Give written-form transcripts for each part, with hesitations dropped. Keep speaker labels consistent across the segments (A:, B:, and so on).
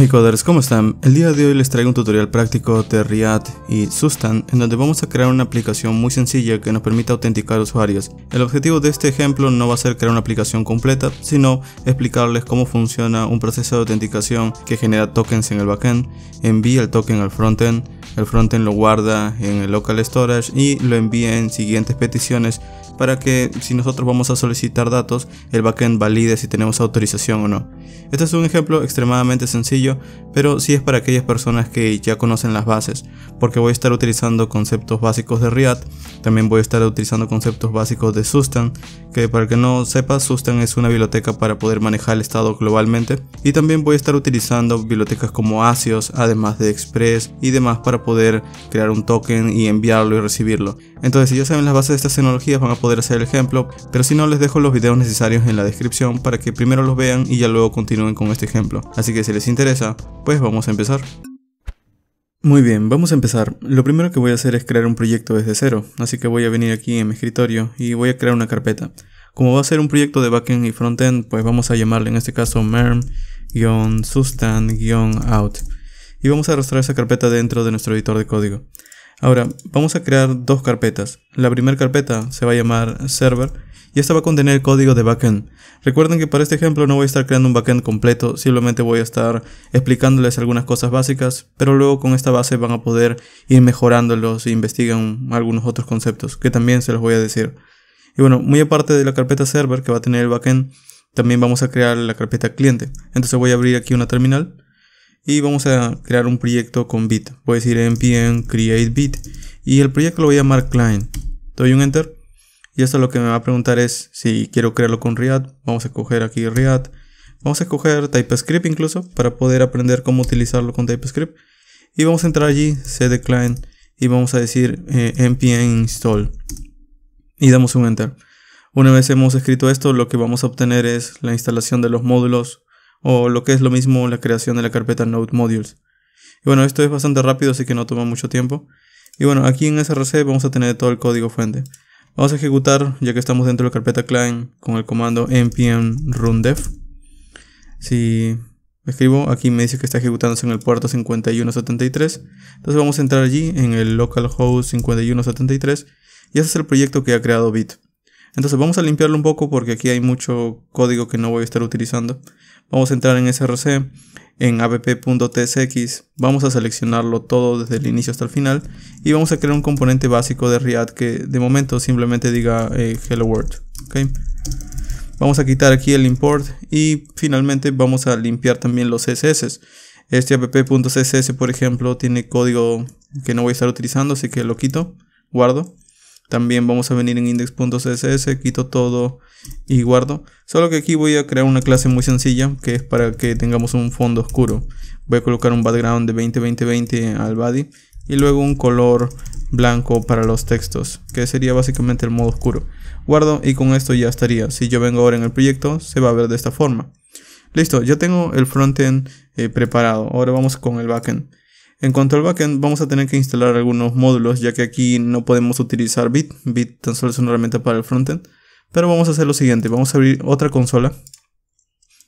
A: Hey coders, ¿cómo están? El día de hoy les traigo un tutorial práctico de React y Sustan en donde vamos a crear una aplicación muy sencilla que nos permita autenticar usuarios. El objetivo de este ejemplo no va a ser crear una aplicación completa, sino explicarles cómo funciona un proceso de autenticación que genera tokens en el backend, envía el token al frontend, el frontend lo guarda en el local storage y lo envía en siguientes peticiones para que si nosotros vamos a solicitar datos, el backend valide si tenemos autorización o no. Este es un ejemplo extremadamente sencillo, pero sí es para aquellas personas que ya conocen las bases, porque voy a estar utilizando conceptos básicos de React, también voy a estar utilizando conceptos básicos de Sustan, que para el que no sepa, Sustan es una biblioteca para poder manejar el estado globalmente, y también voy a estar utilizando bibliotecas como Axios, además de Express y demás para poder crear un token y enviarlo y recibirlo. Entonces, si ya saben las bases de estas tecnologías, van a poder hacer el ejemplo, pero si no, les dejo los videos necesarios en la descripción para que primero los vean y ya luego continúen con este ejemplo. Así que si les interesa, pues vamos a empezar. Muy bien, vamos a empezar. Lo primero que voy a hacer es crear un proyecto desde cero, así que voy a venir aquí en mi escritorio y voy a crear una carpeta. Como va a ser un proyecto de backend y frontend, pues vamos a llamarle en este caso merm-sustan-out y vamos a arrastrar esa carpeta dentro de nuestro editor de código. Ahora, vamos a crear dos carpetas. La primera carpeta se va a llamar server y esta va a contener el código de backend. Recuerden que para este ejemplo no voy a estar creando un backend completo, simplemente voy a estar explicándoles algunas cosas básicas, pero luego con esta base van a poder ir mejorándolos e investigan algunos otros conceptos que también se los voy a decir. Y bueno, muy aparte de la carpeta server que va a tener el backend, también vamos a crear la carpeta cliente. Entonces voy a abrir aquí una terminal y vamos a crear un proyecto con bit. Voy a decir npm create bit y el proyecto lo voy a llamar client. Doy un enter y esto lo que me va a preguntar es si quiero crearlo con React. Vamos a escoger aquí React. Vamos a escoger TypeScript incluso para poder aprender cómo utilizarlo con TypeScript. Y vamos a entrar allí, cd client y vamos a decir npm install y damos un enter. Una vez hemos escrito esto, lo que vamos a obtener es la instalación de los módulos, o lo que es lo mismo, la creación de la carpeta Node Modules. Y bueno, esto es bastante rápido, así que no toma mucho tiempo. Y bueno, aquí en src vamos a tener todo el código fuente. Vamos a ejecutar, ya que estamos dentro de la carpeta client, con el comando npm rundev. Si escribo, aquí me dice que está ejecutándose en el puerto 5173. Entonces vamos a entrar allí en el localhost 5173 y ese es el proyecto que ha creado Bit. Entonces vamos a limpiarlo un poco porque aquí hay mucho código que no voy a estar utilizando. Vamos a entrar en src, en app.tsx, vamos a seleccionarlo todo desde el inicio hasta el final y vamos a crear un componente básico de React que de momento simplemente diga hello world. ¿Okay? Vamos a quitar aquí el import y finalmente vamos a limpiar también los CSS. Este app.css por ejemplo tiene código que no voy a estar utilizando, así que lo quito, guardo. También vamos a venir en index.css, quito todo y guardo. Solo que aquí voy a crear una clase muy sencilla que es para que tengamos un fondo oscuro. Voy a colocar un background de 20-20-20 al body y luego un color blanco para los textos, que sería básicamente el modo oscuro. Guardo y con esto ya estaría. Si yo vengo ahora en el proyecto, se va a ver de esta forma. Listo, ya tengo el frontend preparado. Ahora vamos con el backend. En cuanto al backend, vamos a tener que instalar algunos módulos, ya que aquí no podemos utilizar Bit. Bit tan solo es una herramienta para el frontend. Pero vamos a hacer lo siguiente, vamos a abrir otra consola.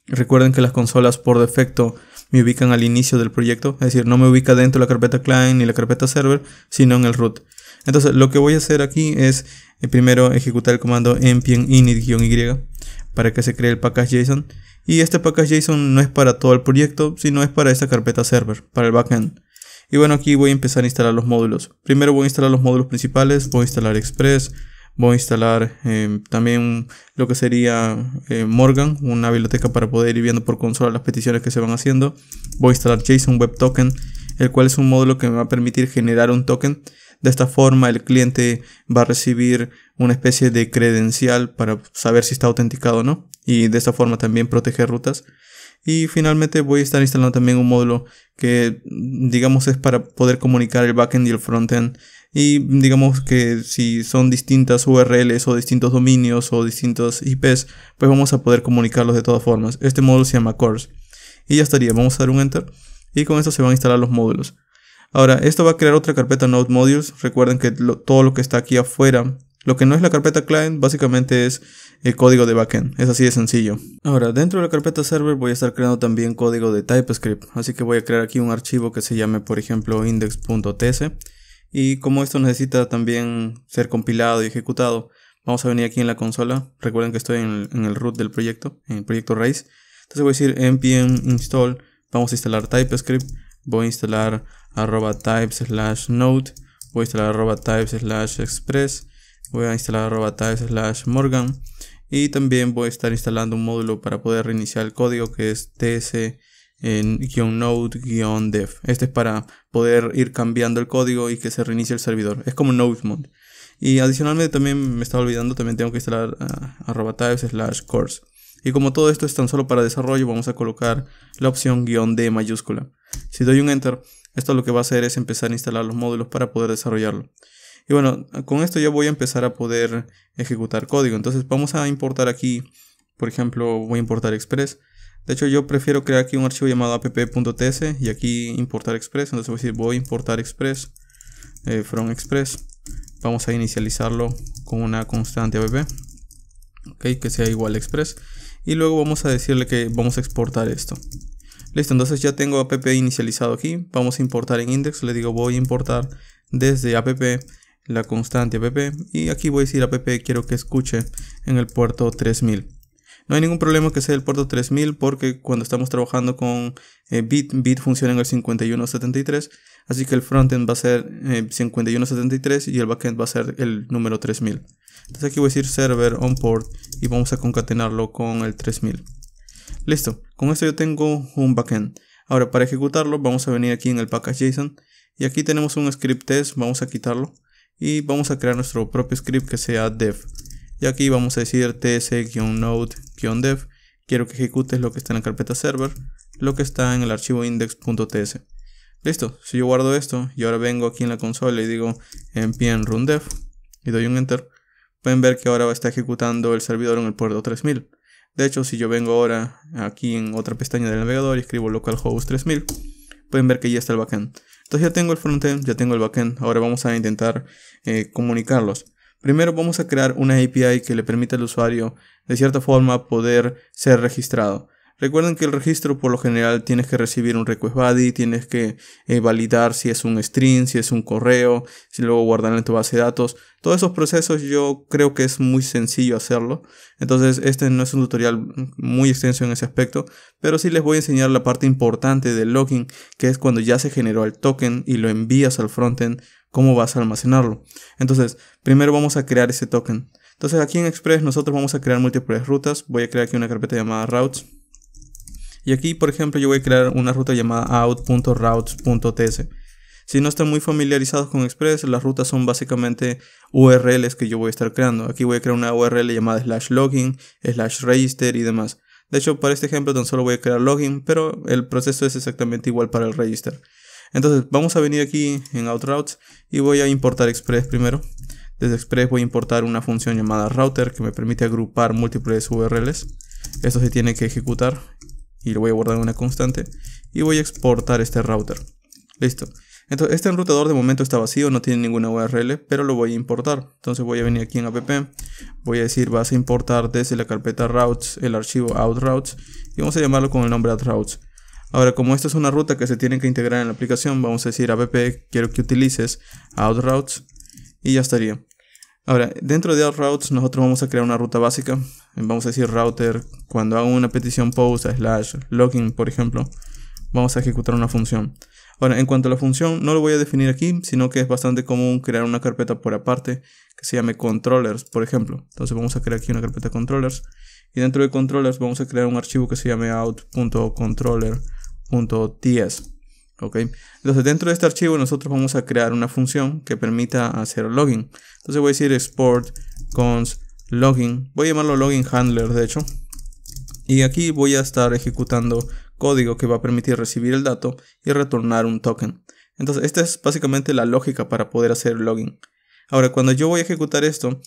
A: Recuerden que las consolas por defecto me ubican al inicio del proyecto, es decir, no me ubica dentro de la carpeta client ni la carpeta server, sino en el root. Entonces lo que voy a hacer aquí es primero ejecutar el comando npm init-y para que se cree el package.json. Y este package.json no es para todo el proyecto, sino es para esta carpeta server, para el backend. Y bueno, aquí voy a empezar a instalar los módulos. Primero voy a instalar los módulos principales, voy a instalar Express, voy a instalar también lo que sería Morgan, una biblioteca para poder ir viendo por consola las peticiones que se van haciendo. Voy a instalar JSON Web Token, el cual es un módulo que me va a permitir generar un token. De esta forma el cliente va a recibir una especie de credencial para saber si está autenticado o no. Y de esta forma también proteger rutas. Y finalmente voy a estar instalando también un módulo que digamos es para poder comunicar el backend y el frontend. Y digamos que si son distintas URLs o distintos dominios o distintos IPs, pues vamos a poder comunicarlos de todas formas. Este módulo se llama Cores. Y ya estaría, vamos a dar un enter y con esto se van a instalar los módulos. Ahora, esto va a crear otra carpeta Node Modules. Recuerden que todo lo que está aquí afuera, lo que no es la carpeta client, básicamente es el código de backend. Es así de sencillo. Ahora, dentro de la carpeta server voy a estar creando también código de TypeScript. Así que voy a crear aquí un archivo que se llame, por ejemplo, index.ts. Y como esto necesita también ser compilado y ejecutado, vamos a venir aquí en la consola. Recuerden que estoy en el root del proyecto, en el proyecto raíz. Entonces voy a decir npm install. Vamos a instalar TypeScript. Voy a instalar @type/node. Voy a instalar @type/express. Voy a instalar @type/morgan. Y también voy a estar instalando un módulo para poder reiniciar el código que es ts-node-dev. Este es para poder ir cambiando el código y que se reinicie el servidor. Es como node-mod. Y adicionalmente también me estaba olvidando, también tengo que instalar @type/course. Y como todo esto es tan solo para desarrollo, vamos a colocar la opción "-d" mayúscula. Si doy un enter, esto lo que va a hacer es empezar a instalar los módulos para poder desarrollarlo. Y bueno, con esto ya voy a empezar a poder ejecutar código. Entonces vamos a importar aquí, por ejemplo, voy a importar Express. De hecho, yo prefiero crear aquí un archivo llamado app.ts y aquí importar Express. Entonces voy a decir voy a importar Express from Express. Vamos a inicializarlo con una constante app, okay, que sea igual a Express. Y luego vamos a decirle que vamos a exportar esto. Listo, entonces ya tengo app inicializado aquí. Vamos a importar en index. Le digo voy a importar desde app la constante app. Y aquí voy a decir app quiero que escuche en el puerto 3000. No hay ningún problema que sea el puerto 3000 porque cuando estamos trabajando con bit funciona en el 5173. Así que el frontend va a ser 5173 y el backend va a ser el número 3000. Entonces aquí voy a decir server on port y vamos a concatenarlo con el 3000. Listo, con esto yo tengo un backend. Ahora para ejecutarlo vamos a venir aquí en el package.json y aquí tenemos un script test, vamos a quitarlo y vamos a crear nuestro propio script que sea dev. Y aquí vamos a decir ts-node-dev. Quiero que ejecutes lo que está en la carpeta server, lo que está en el archivo index.ts. Listo, si yo guardo esto y ahora vengo aquí en la consola y digo npm run dev y doy un enter, pueden ver que ahora está ejecutando el servidor en el puerto 3000. De hecho, si yo vengo ahora aquí en otra pestaña del navegador y escribo localhost 3000, pueden ver que ya está el backend. Entonces ya tengo el frontend, ya tengo el backend. Ahora vamos a intentar comunicarlos. Primero vamos a crear una API que le permita al usuario de cierta forma poder ser registrado. Recuerden que el registro por lo general tienes que recibir un request body, tienes que validar si es un string, si es un correo, si luego guardarlo en tu base de datos. Todos esos procesos yo creo que es muy sencillo hacerlo. Entonces este no es un tutorial muy extenso en ese aspecto, pero sí les voy a enseñar la parte importante del login, que es cuando ya se generó el token y lo envías al frontend, cómo vas a almacenarlo. Entonces primero vamos a crear ese token. Entonces aquí en Express nosotros vamos a crear múltiples rutas. Voy a crear aquí una carpeta llamada routes. Y aquí, por ejemplo, yo voy a crear una ruta llamada out.routes.ts. Si no están muy familiarizados con Express, las rutas son básicamente URLs que yo voy a estar creando. Aquí voy a crear una URL llamada /login, /register y demás. De hecho, para este ejemplo tan solo voy a crear login, pero el proceso es exactamente igual para el register. Entonces, vamos a venir aquí en outroutes y voy a importar Express primero. Desde Express voy a importar una función llamada router que me permite agrupar múltiples URLs. Esto se tiene que ejecutar. Y lo voy a guardar en una constante y voy a exportar este router. Listo. Entonces este enrutador de momento está vacío, no tiene ninguna URL, pero lo voy a importar. Entonces voy a venir aquí en app, voy a decir vas a importar desde la carpeta routes el archivo outroutes y vamos a llamarlo con el nombre outroutes. Ahora, como esta es una ruta que se tiene que integrar en la aplicación, vamos a decir app quiero que utilices outroutes y ya estaría. Ahora, dentro de outroutes nosotros vamos a crear una ruta básica. Vamos a decir router, cuando hago una petición post /login, por ejemplo, vamos a ejecutar una función. Ahora, en cuanto a la función, no lo voy a definir aquí, sino que es bastante común crear una carpeta por aparte que se llame controllers, por ejemplo. Entonces vamos a crear aquí una carpeta controllers y dentro de controllers vamos a crear un archivo que se llame out.controller.ts. Okay. Entonces dentro de este archivo nosotros vamos a crear una función que permita hacer login. Entonces voy a decir export const login, voy a llamarlo login handler de hecho, y aquí voy a estar ejecutando código que va a permitir recibir el dato y retornar un token. Entonces esta es básicamente la lógica para poder hacer login. Ahora cuando yo voy a ejecutar esto,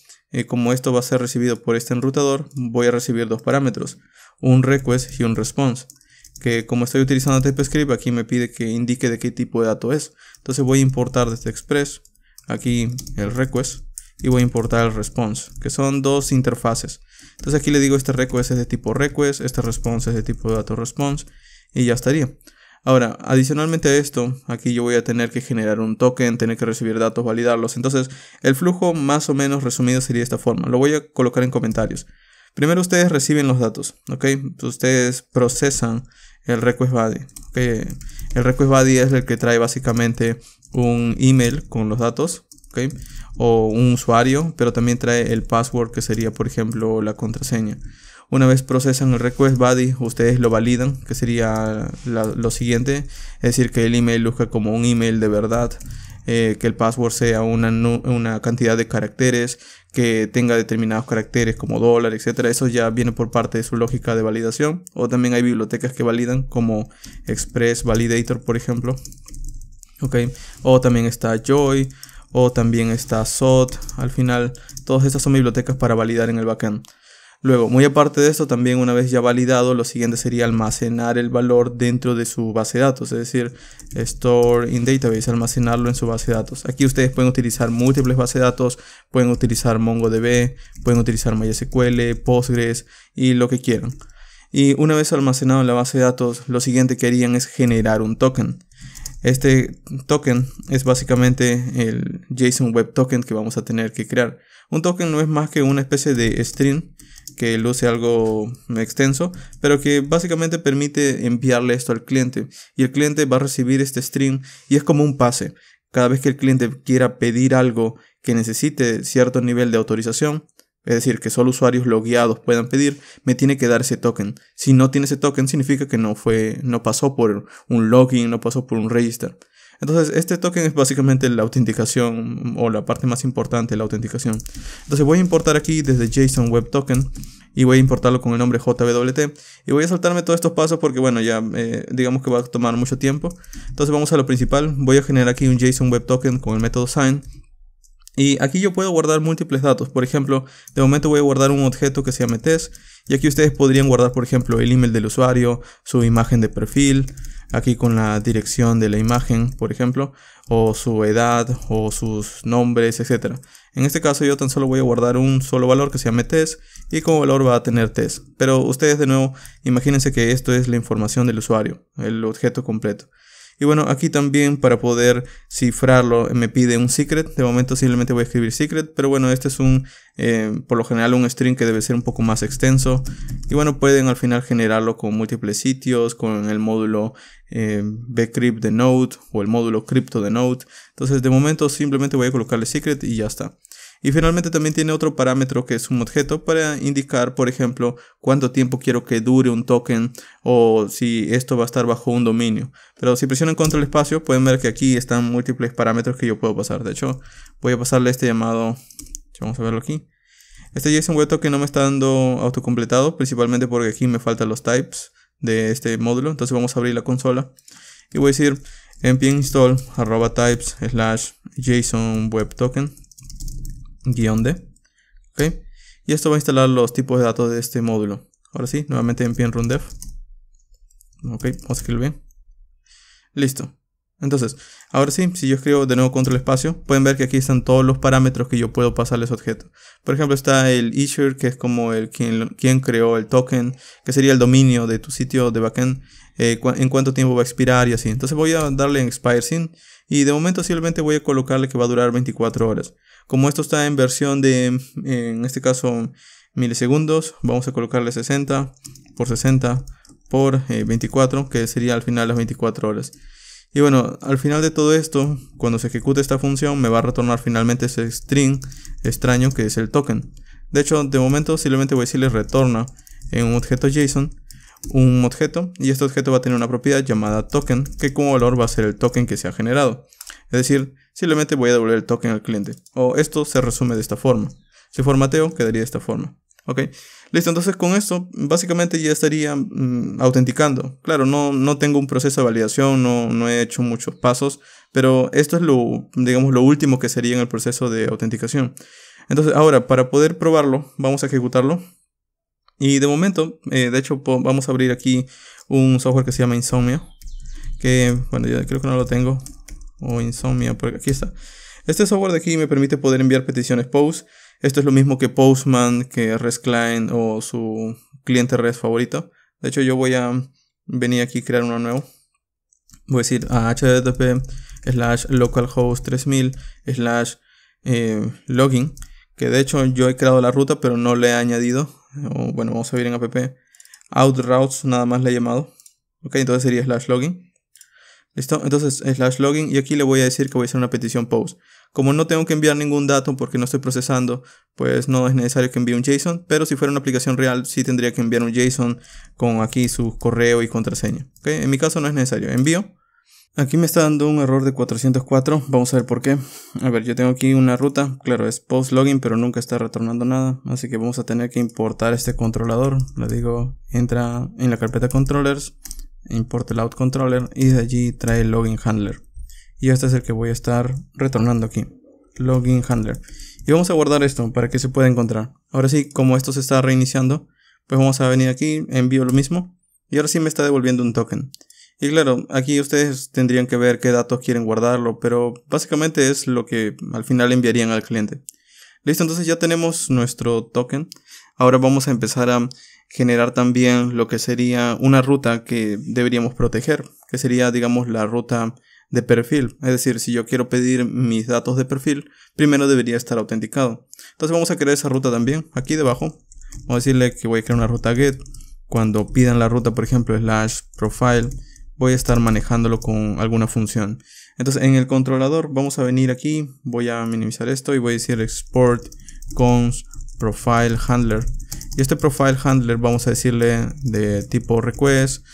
A: como esto va a ser recibido por este enrutador, voy a recibir dos parámetros, un request y un response. Que como estoy utilizando TypeScript, aquí me pide que indique de qué tipo de dato es. Entonces voy a importar desde Express aquí el request y voy a importar el response, que son dos interfaces. Entonces aquí le digo este request es de tipo request, este response es de tipo dato response y ya estaría. Ahora, adicionalmente a esto, aquí yo voy a tener que generar un token, tener que recibir datos, validarlos. Entonces, el flujo más o menos resumido sería de esta forma. Lo voy a colocar en comentarios. Primero ustedes reciben los datos, ¿ok? Ustedes procesan el request body. ¿Okay? El request body es el que trae básicamente un email con los datos, ¿ok? O un usuario, pero también trae el password, que sería, por ejemplo, la contraseña. Una vez procesan el request body, ustedes lo validan, que sería lo siguiente, es decir, que el email luzca como un email de verdad, que el password sea una cantidad de caracteres, que tenga determinados caracteres como dólar, etc. Eso ya viene por parte de su lógica de validación. O también hay bibliotecas que validan, como Express Validator, por ejemplo. ¿Okay? O también está Joy, o también está SOT. Al final, todas estas son bibliotecas para validar en el backend. Luego, muy aparte de esto, también una vez ya validado, lo siguiente sería almacenar el valor dentro de su base de datos, es decir, store in database, almacenarlo en su base de datos. Aquí ustedes pueden utilizar múltiples bases de datos, pueden utilizar MongoDB, pueden utilizar MySQL, Postgres y lo que quieran. Y una vez almacenado en la base de datos, lo siguiente que harían es generar un token. Este token es básicamente el JSON Web Token que vamos a tener que crear. Un token no es más que una especie de string que luce algo extenso, pero que básicamente permite enviarle esto al cliente. Y el cliente va a recibir este string y es como un pase. Cada vez que el cliente quiera pedir algo que necesite cierto nivel de autorización, es decir, que solo usuarios logueados puedan pedir, me tiene que dar ese token. Si no tiene ese token, significa que no pasó por un login, no pasó por un register. Entonces, este token es básicamente la autenticación, o la parte más importante de la autenticación. Entonces voy a importar aquí desde JSON Web Token y voy a importarlo con el nombre JWT. Y voy a saltarme todos estos pasos porque, bueno, ya digamos que va a tomar mucho tiempo. Entonces vamos a lo principal. Voy a generar aquí un JSON Web Token con el método sign. Y aquí yo puedo guardar múltiples datos. Por ejemplo, de momento voy a guardar un objeto que se llame test. Y aquí ustedes podrían guardar, por ejemplo, el email del usuario, su imagen de perfil, aquí con la dirección de la imagen, por ejemplo, o su edad, o sus nombres, etc. En este caso yo tan solo voy a guardar un solo valor que se llame test, y como valor va a tener test. Pero ustedes de nuevo, imagínense que esto es la información del usuario, el objeto completo. Y bueno, aquí también para poder cifrarlo me pide un secret. De momento simplemente voy a escribir secret, pero bueno, este es por lo general un string que debe ser un poco más extenso. Y bueno, pueden al final generarlo con múltiples sitios, con el módulo bcrypt de Node o el módulo crypto de Node. Entonces de momento simplemente voy a colocarle secret y ya está. Y finalmente también tiene otro parámetro que es un objeto para indicar, por ejemplo, cuánto tiempo quiero que dure un token o si esto va a estar bajo un dominio. Pero si presionan control espacio pueden ver que aquí están múltiples parámetros que yo puedo pasar. De hecho, voy a pasarle este llamado, vamos a verlo aquí. Este JSON Web Token no me está dando autocompletado, principalmente porque aquí me faltan los types de este módulo. Entonces vamos a abrir la consola y voy a decir npm install @types / JSON Web Token -d, ¿ok? Y esto va a instalar los tipos de datos de este módulo. Ahora sí, nuevamente npm run dev. Ok, vamos a escribir bien. Listo. Entonces, ahora sí, si yo escribo de nuevo control espacio, pueden ver que aquí están todos los parámetros que yo puedo pasarle a ese objeto. Por ejemplo, está el issuer, que es como quien creó el token, que sería el dominio de tu sitio de backend, en cuánto tiempo va a expirar y así. Entonces voy a darle en expire soon y de momento simplemente voy a colocarle que va a durar 24 horas. Como esto está en versión de, en este caso, milisegundos, vamos a colocarle 60 por 60 por 24, que sería al final las 24 horas. Y bueno, al final de todo esto, cuando se ejecute esta función, me va a retornar finalmente ese string extraño que es el token. De hecho, de momento simplemente voy a decirle retorna en un objeto JSON un objeto, y este objeto va a tener una propiedad llamada token, que como valor va a ser el token que se ha generado. Es decir, simplemente voy a devolver el token al cliente. O esto se resume de esta forma. Si formateo, quedaría de esta forma. Ok, listo, entonces con esto básicamente ya estaría autenticando. Claro, no tengo un proceso de validación, no he hecho muchos pasos, pero esto es digamos, lo último que sería en el proceso de autenticación. Entonces ahora, para poder probarlo, vamos a ejecutarlo. Y de momento, de hecho, vamos a abrir aquí un software que se llama Insomnia, que, bueno, ya creo que no lo tengo, o Insomnia, porque aquí está. Este software de aquí me permite poder enviar peticiones POST. Esto es lo mismo que Postman, que REST Client o su cliente REST favorito. De hecho, yo voy a venir aquí a crear uno nuevo. Voy a decir a http:/localhost3000/login, que de hecho yo he creado la ruta pero no le he añadido. Bueno, vamos a ver en app. Outroutes nada más le he llamado. Ok, entonces sería /login. ¿Listo? Entonces /login y aquí le voy a decir que voy a hacer una petición POST. Como no tengo que enviar ningún dato porque no estoy procesando, pues no es necesario que envíe un JSON. Pero si fuera una aplicación real, sí tendría que enviar un JSON con aquí su correo y contraseña. ¿Okay? En mi caso no es necesario. Envío. Aquí me está dando un error de 404. Vamos a ver por qué. A ver, yo tengo aquí una ruta. Claro, es post login, pero nunca está retornando nada. Así que vamos a tener que importar este controlador. Le digo, entra en la carpeta controllers, importa el out controller y de allí trae el login handler. Y este es el que voy a estar retornando aquí. Login handler. Y vamos a guardar esto para que se pueda encontrar. Ahora sí, como esto se está reiniciando, pues vamos a venir aquí, envío lo mismo. Y ahora sí me está devolviendo un token. Y claro, aquí ustedes tendrían que ver qué datos quieren guardarlo, pero básicamente es lo que al final enviarían al cliente. Listo, entonces ya tenemos nuestro token. Ahora vamos a empezar a generar también lo que sería una ruta que deberíamos proteger, que sería, digamos, la ruta de perfil. Es decir, si yo quiero pedir mis datos de perfil, primero debería estar autenticado. Entonces vamos a crear esa ruta también. Aquí debajo, vamos a decirle que voy a crear una ruta get. Cuando pidan la ruta, por ejemplo, /profile, voy a estar manejándolo con alguna función. Entonces en el controlador vamos a venir aquí, voy a minimizar esto y voy a decir export cons profile handler. Y este profile handler vamos a decirle de tipo request,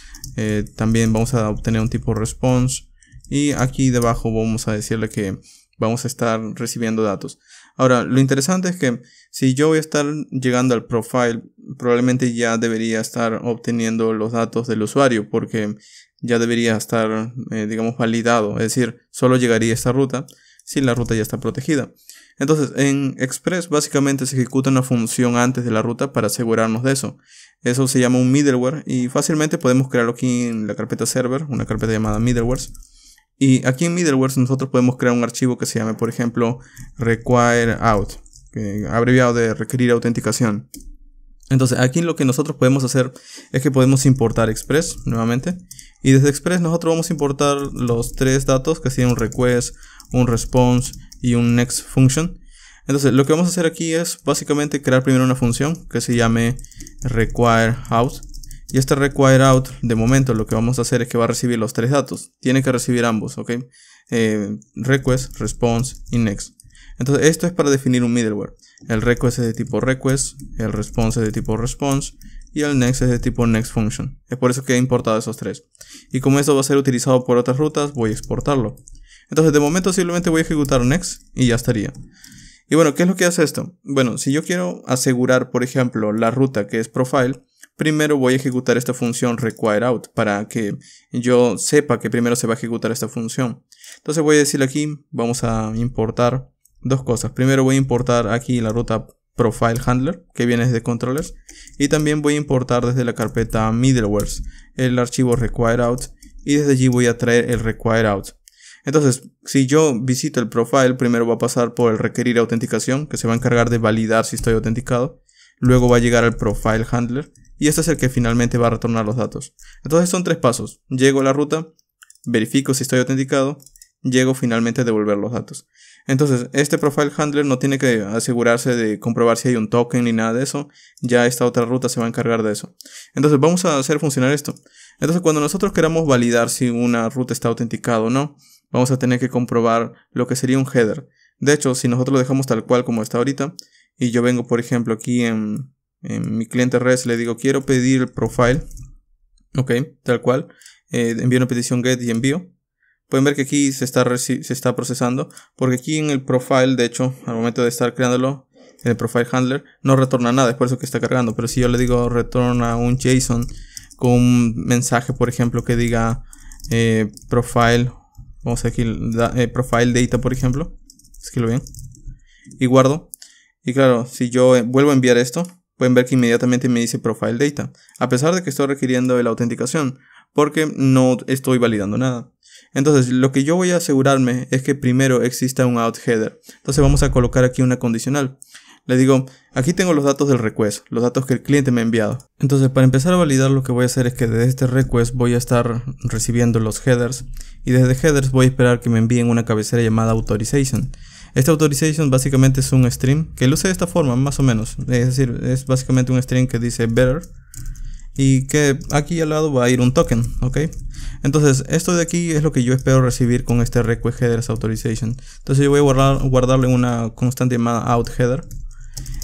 A: también vamos a obtener un tipo response y aquí debajo vamos a decirle que vamos a estar recibiendo datos. Ahora, lo interesante es que si yo voy a estar llegando al profile, probablemente ya debería estar obteniendo los datos del usuario porque ya debería estar, digamos, validado. Es decir, solo llegaría a esta ruta si la ruta ya está protegida. Entonces, en Express básicamente se ejecuta una función antes de la ruta para asegurarnos de eso. Eso se llama un middleware y fácilmente podemos crearlo aquí en la carpeta server, una carpeta llamada middlewares. Y aquí en middlewares nosotros podemos crear un archivo que se llame, por ejemplo, requireout, abreviado de requerir autenticación. Entonces aquí lo que nosotros podemos hacer es que podemos importar Express nuevamente. Y desde Express nosotros vamos a importar los tres datos que serían un request, un response y un next function. Entonces lo que vamos a hacer aquí es básicamente crear primero una función que se llame requireout. Y este requireout de momento lo que vamos a hacer es que va a recibir los tres datos. Tiene que recibir ambos, ¿ok? Request, response y next. Entonces esto es para definir un middleware. El request es de tipo request, el response es de tipo response y el next es de tipo next function. Es por eso que he importado esos tres. Y como esto va a ser utilizado por otras rutas, voy a exportarlo. Entonces de momento simplemente voy a ejecutar next y ya estaría. Y bueno, ¿qué es lo que hace esto? Bueno, si yo quiero asegurar, por ejemplo, la ruta que es profile, primero voy a ejecutar esta función requireout para que yo sepa que primero se va a ejecutar esta función. Entonces voy a decirle aquí, vamos a importar dos cosas. Primero voy a importar aquí la ruta profile handler que viene desde controllers y también voy a importar desde la carpeta middlewares el archivo requireout y desde allí voy a traer el requireout. Entonces, si yo visito el profile, primero va a pasar por el requerir autenticación, que se va a encargar de validar si estoy autenticado. Luego va a llegar al profile handler y este es el que finalmente va a retornar los datos. Entonces son tres pasos. Llego a la ruta, verifico si estoy autenticado, llego finalmente a devolver los datos. Entonces, este profile handler no tiene que asegurarse de comprobar si hay un token ni nada de eso. Ya esta otra ruta se va a encargar de eso. Entonces, vamos a hacer funcionar esto. Entonces, cuando nosotros queramos validar si una ruta está autenticada o no, vamos a tener que comprobar lo que sería un header. De hecho, si nosotros lo dejamos tal cual como está ahorita, y yo vengo, por ejemplo, aquí en mi cliente REST, le digo, quiero pedir el profile. Ok, tal cual. Envío una petición get y envío. Pueden ver que aquí se está procesando, porque aquí en el profile, de hecho, al momento de estar creándolo, en el profile handler, no retorna nada, es por eso que está cargando. Pero si yo le digo retorna un JSON con un mensaje, por ejemplo, que diga profile, vamos a aquí, profile data, por ejemplo, escribo bien, y guardo. Y claro, si yo vuelvo a enviar esto, pueden ver que inmediatamente me dice profile data, a pesar de que estoy requiriendo la autenticación, porque no estoy validando nada. Entonces lo que yo voy a asegurarme es que primero exista un out header. Entonces vamos a colocar aquí una condicional. Le digo, aquí tengo los datos del request, los datos que el cliente me ha enviado. Entonces para empezar a validar lo que voy a hacer es que desde este request voy a estar recibiendo los headers. Y desde headers voy a esperar que me envíen una cabecera llamada authorization. Esta authorization básicamente es un string que luce de esta forma más o menos. Es decir, es básicamente un string que dice better. Y que aquí al lado va a ir un token, ¿ok? Entonces esto de aquí es lo que yo espero recibir con este request headers authorization. Entonces yo voy a guardarle una constante llamada out header.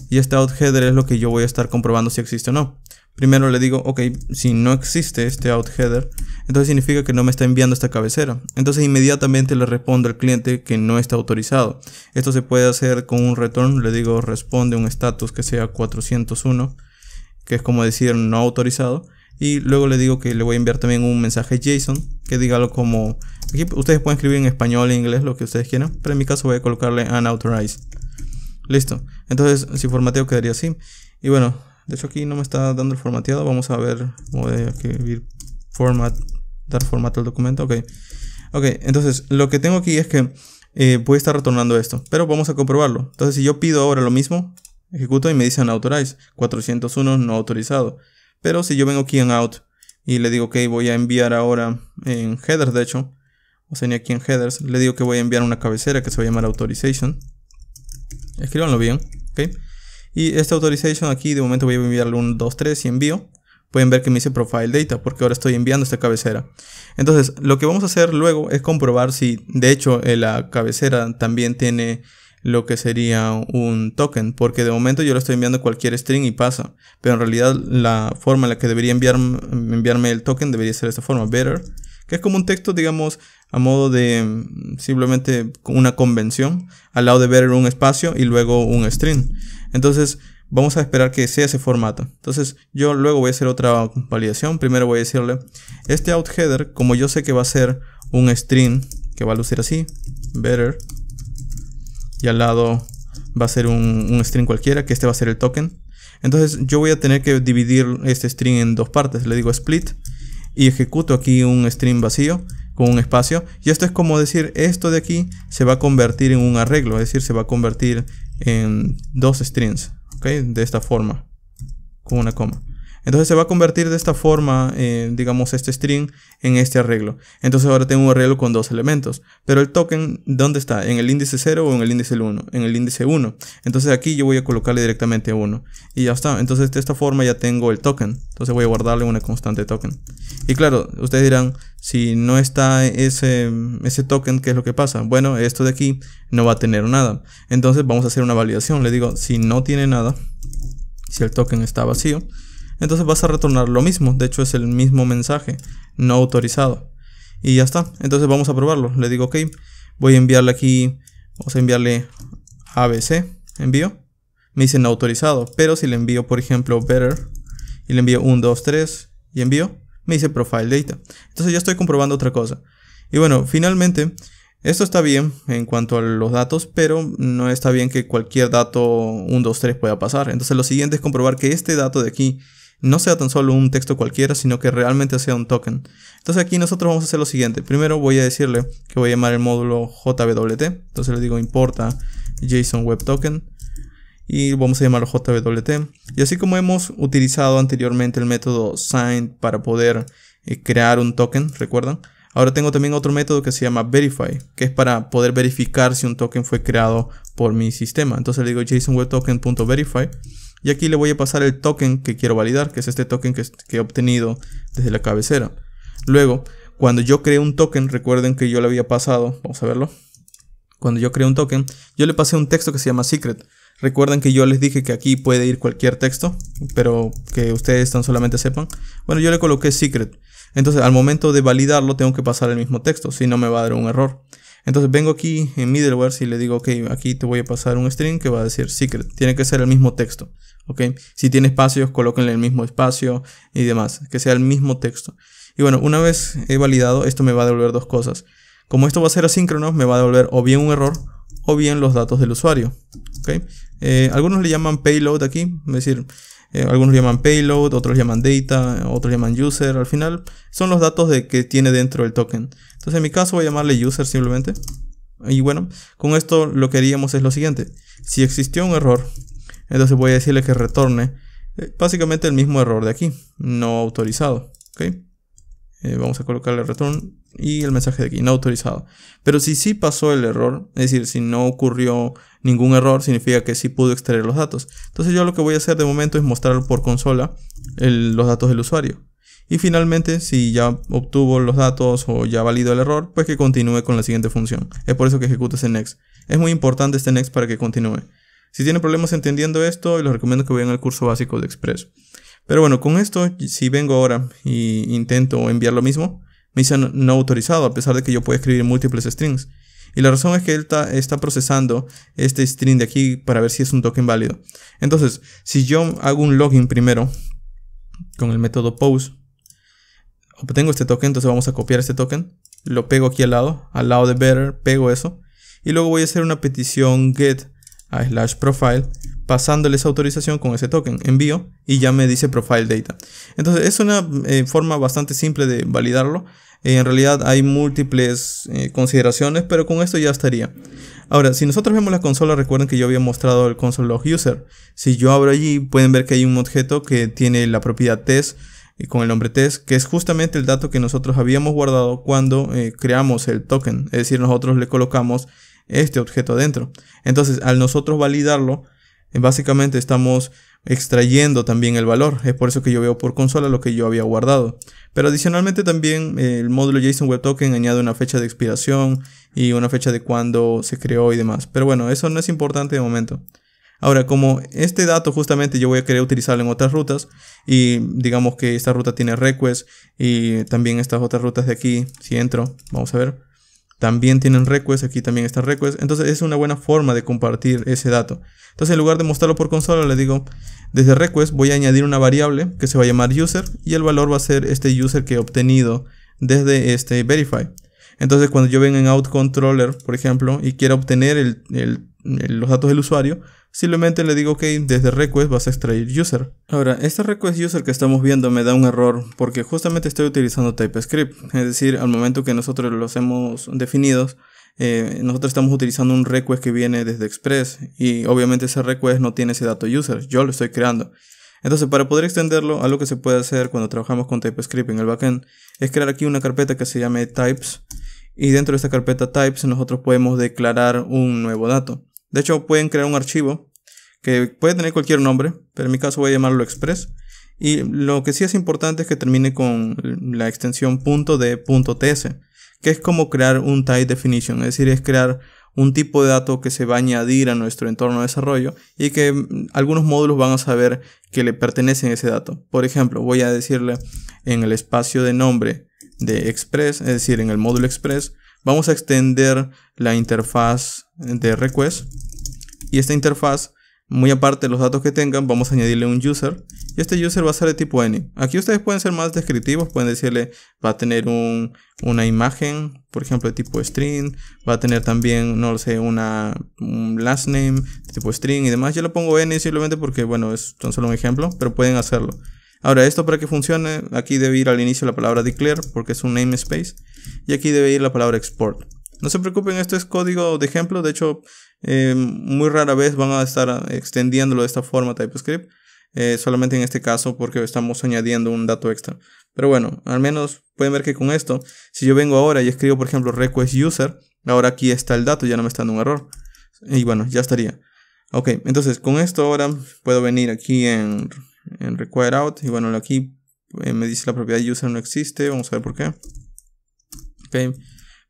A: Y este out header es lo que yo voy a estar comprobando si existe o no. Primero le digo, ok, si no existe este out header, entonces significa que no me está enviando esta cabecera. Entonces inmediatamente le respondo al cliente que no está autorizado. Esto se puede hacer con un return, le digo responde un status que sea 401, que es como decir no autorizado. Y luego le digo que le voy a enviar también un mensaje JSON que diga algo como, aquí ustedes pueden escribir en español e inglés lo que ustedes quieran, pero en mi caso voy a colocarle unauthorized. Listo. Entonces, si formateo quedaría así. Y bueno, de hecho aquí no me está dando el formateado. Vamos a ver. Voy a escribir format, dar formato al documento. Ok. Entonces lo que tengo aquí es que voy a estar retornando esto. Pero vamos a comprobarlo. Entonces si yo pido ahora lo mismo, ejecuto y me dice unauthorized. 401 no autorizado. Pero si yo vengo aquí en out y le digo que voy a enviar ahora en headers, de hecho. O sea, ni aquí en headers. Le digo que voy a enviar una cabecera que se va a llamar authorization. Escríbanlo bien, ¿ok? Y esta authorization aquí de momento voy a enviarle un 2, 3 y envío. Pueden ver que me dice profile data porque ahora estoy enviando esta cabecera. Entonces lo que vamos a hacer luego es comprobar si de hecho la cabecera también tiene lo que sería un token, porque de momento yo le estoy enviando cualquier string y pasa, pero en realidad la forma en la que debería enviarme el token debería ser de esta forma, better, que es como un texto, digamos, a modo de simplemente una convención, al lado de better un espacio y luego un string. Entonces vamos a esperar que sea ese formato. Entonces yo luego voy a hacer otra validación. Primero voy a decirle, este out header, como yo sé que va a ser un string que va a lucir así, better, y al lado va a ser un string cualquiera, que este va a ser el token. Entonces yo voy a tener que dividir este string en dos partes. Le digo split y ejecuto aquí un string vacío con un espacio. Y esto es como decir, esto de aquí se va a convertir en un arreglo, es decir, se va a convertir en dos strings, ¿ok? De esta forma, con una coma. Entonces se va a convertir de esta forma, digamos, este string en este arreglo. Entonces ahora tengo un arreglo con dos elementos. Pero el token, ¿dónde está? ¿En el índice 0 o en el índice 1? En el índice 1. Entonces aquí yo voy a colocarle directamente 1. Y ya está. Entonces de esta forma ya tengo el token. Entonces voy a guardarle una constante token. Y claro, ustedes dirán, si no está ese token, ¿qué es lo que pasa? Bueno, esto de aquí no va a tener nada. Entonces vamos a hacer una validación. Le digo, si no tiene nada, si el token está vacío, entonces vas a retornar lo mismo. De hecho es el mismo mensaje, no autorizado. Y ya está. Entonces vamos a probarlo. Le digo ok, voy a enviarle aquí, vamos a enviarle ABC, envío. Me dice no autorizado, pero si le envío por ejemplo better y le envío 1, 2, 3 y envío, me dice profile data. Entonces ya estoy comprobando otra cosa. Y bueno, finalmente esto está bien en cuanto a los datos, pero no está bien que cualquier dato 1, 2, 3 pueda pasar. Entonces lo siguiente es comprobar que este dato de aquí no sea tan solo un texto cualquiera, sino que realmente sea un token. Entonces aquí nosotros vamos a hacer lo siguiente. Primero voy a decirle que voy a llamar el módulo JWT. Entonces le digo importa JSON Web Token y vamos a llamarlo JWT. Y así como hemos utilizado anteriormente el método signed para poder crear un token, ¿recuerdan? Ahora tengo también otro método que se llama verify, que es para poder verificar si un token fue creado por mi sistema. Entonces le digo JSONWebToken.verify y aquí le voy a pasar el token que quiero validar, que es este token que he obtenido desde la cabecera. Luego, cuando yo creo un token, recuerden que yo le había pasado, vamos a verlo. Cuando yo creo un token, yo le pasé un texto que se llama secret. Recuerden que yo les dije que aquí puede ir cualquier texto, pero que ustedes tan solamente sepan. Bueno, yo le coloqué secret. Entonces al momento de validarlo tengo que pasar el mismo texto, si no me va a dar un error. Entonces vengo aquí en middleware y le digo, ok, aquí te voy a pasar un string que va a decir secret. Tiene que ser el mismo texto, ok. Si tiene espacios, colóquenle el mismo espacio y demás, que sea el mismo texto. Y bueno, una vez he validado, esto me va a devolver dos cosas. Como esto va a ser asíncrono, me va a devolver o bien un error o bien los datos del usuario, ok. Algunos le llaman payload aquí, es decir, Algunos llaman payload, otros llaman data, otros llaman user. Al final son los datos que tiene dentro del token. Entonces en mi caso voy a llamarle user simplemente. Y bueno, con esto lo que haríamos es lo siguiente. Si existió un error, entonces voy a decirle que retorne básicamente el mismo error de aquí, no autorizado. ¿Okay? Vamos a colocarle return y el mensaje de aquí, no autorizado. Pero si sí pasó el error, es decir, si no ocurrió ningún error, significa que sí pudo extraer los datos. Entonces yo lo que voy a hacer de momento es mostrar por consola los datos del usuario. Y finalmente, si ya obtuvo los datos o ya validó el error, pues que continúe con la siguiente función. Es por eso que ejecuto ese next. Es muy importante este next para que continúe. Si tienen problemas entendiendo esto, les recomiendo que vean el curso básico de Express. Pero bueno, con esto, si vengo ahora y intento enviar lo mismo, me dice no autorizado, a pesar de que yo puedo escribir múltiples strings. Y la razón es que él está procesando este string de aquí para ver si es un token válido. Entonces, si yo hago un login primero con el método pose, obtengo este token, entonces vamos a copiar este token, lo pego aquí al lado de better, pego eso, y luego voy a hacer una petición get a /profile, pasándole esa autorización con ese token, envío y ya me dice profile data. Entonces es una forma bastante simple de validarlo. En realidad hay múltiples consideraciones, pero con esto ya estaría. Ahora, si nosotros vemos la consola, recuerden que yo había mostrado el console log user. Si yo abro allí, pueden ver que hay un objeto que tiene la propiedad test con el nombre test, que es justamente el dato que nosotros habíamos guardado cuando creamos el token. Es decir, nosotros le colocamos este objeto adentro. Entonces, al nosotros validarlo, básicamente estamos extrayendo también el valor. Es por eso que yo veo por consola lo que yo había guardado. Pero adicionalmente también el módulo JSON Web Token añade una fecha de expiración y una fecha de cuándo se creó y demás. Pero bueno, eso no es importante de momento. Ahora, como este dato justamente yo voy a querer utilizarlo en otras rutas, y digamos que esta ruta tiene request y también estas otras rutas de aquí, si entro, vamos a ver, también tienen request, aquí también está request. Entonces es una buena forma de compartir ese dato. Entonces en lugar de mostrarlo por consola, le digo, desde request voy a añadir una variable que se va a llamar user, y el valor va a ser este user que he obtenido desde este verify. Entonces cuando yo venga en out controller, por ejemplo, y quiera obtener los datos del usuario, simplemente le digo que desde request vas a extraer user. Ahora, este request user que estamos viendo me da un error porque justamente estoy utilizando TypeScript. Es decir, al momento que nosotros los hemos definido, nosotros estamos utilizando un request que viene desde Express, y obviamente ese request no tiene ese dato user, yo lo estoy creando. Entonces, para poder extenderlo, algo que se puede hacer cuando trabajamos con TypeScript en el backend es crear aquí una carpeta que se llame types, y dentro de esta carpeta types nosotros podemos declarar un nuevo dato. De hecho, pueden crear un archivo que puede tener cualquier nombre, pero en mi caso voy a llamarlo Express. Y lo que sí es importante es que termine con la extensión .d.ts, que es como crear un type definition, es decir, es crear un tipo de dato que se va a añadir a nuestro entorno de desarrollo y que algunos módulos van a saber que le pertenecen a ese dato. Por ejemplo, voy a decirle en el espacio de nombre de Express, es decir, en el módulo Express, vamos a extender la interfaz de request, y esta interfaz, muy aparte de los datos que tengan, vamos a añadirle un user, y este user va a ser de tipo any. Aquí ustedes pueden ser más descriptivos, pueden decirle, va a tener una imagen, por ejemplo, de tipo string, va a tener también, no lo sé, un last name de tipo string y demás. Yo lo pongo any simplemente porque, bueno, es tan solo un ejemplo, pero pueden hacerlo. Ahora, esto para que funcione, aquí debe ir al inicio la palabra declare, porque es un namespace, y aquí debe ir la palabra export. No se preocupen, esto es código de ejemplo. De hecho, muy rara vez van a estar extendiéndolo de esta forma TypeScript, solamente en este caso porque estamos añadiendo un dato extra. Pero bueno, al menos pueden ver que con esto, si yo vengo ahora y escribo por ejemplo request user, ahora aquí está el dato, ya no me está dando un error, y bueno, ya estaría. Ok, entonces con esto ahora puedo venir aquí en require out, y bueno, aquí me dice la propiedad user no existe. Vamos a ver por qué. Ok,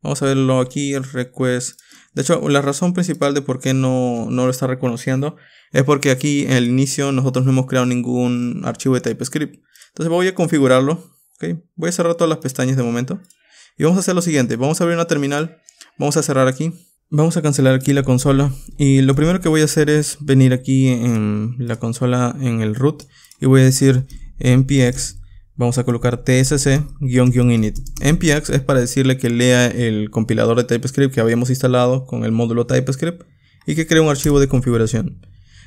A: vamos a verlo aquí, el request. De hecho, la razón principal de por qué no lo está reconociendo es porque aquí en el inicio nosotros no hemos creado ningún archivo de TypeScript. Entonces voy a configurarlo. Okay. Voy a cerrar todas las pestañas de momento. Y vamos a hacer lo siguiente. Vamos a abrir una terminal. Vamos a cerrar aquí. Vamos a cancelar aquí la consola. Y lo primero que voy a hacer es venir aquí en la consola en el root. Y voy a decir npx. Vamos a colocar tsc-init. npx es para decirle que lea el compilador de TypeScript que habíamos instalado con el módulo TypeScript y que cree un archivo de configuración.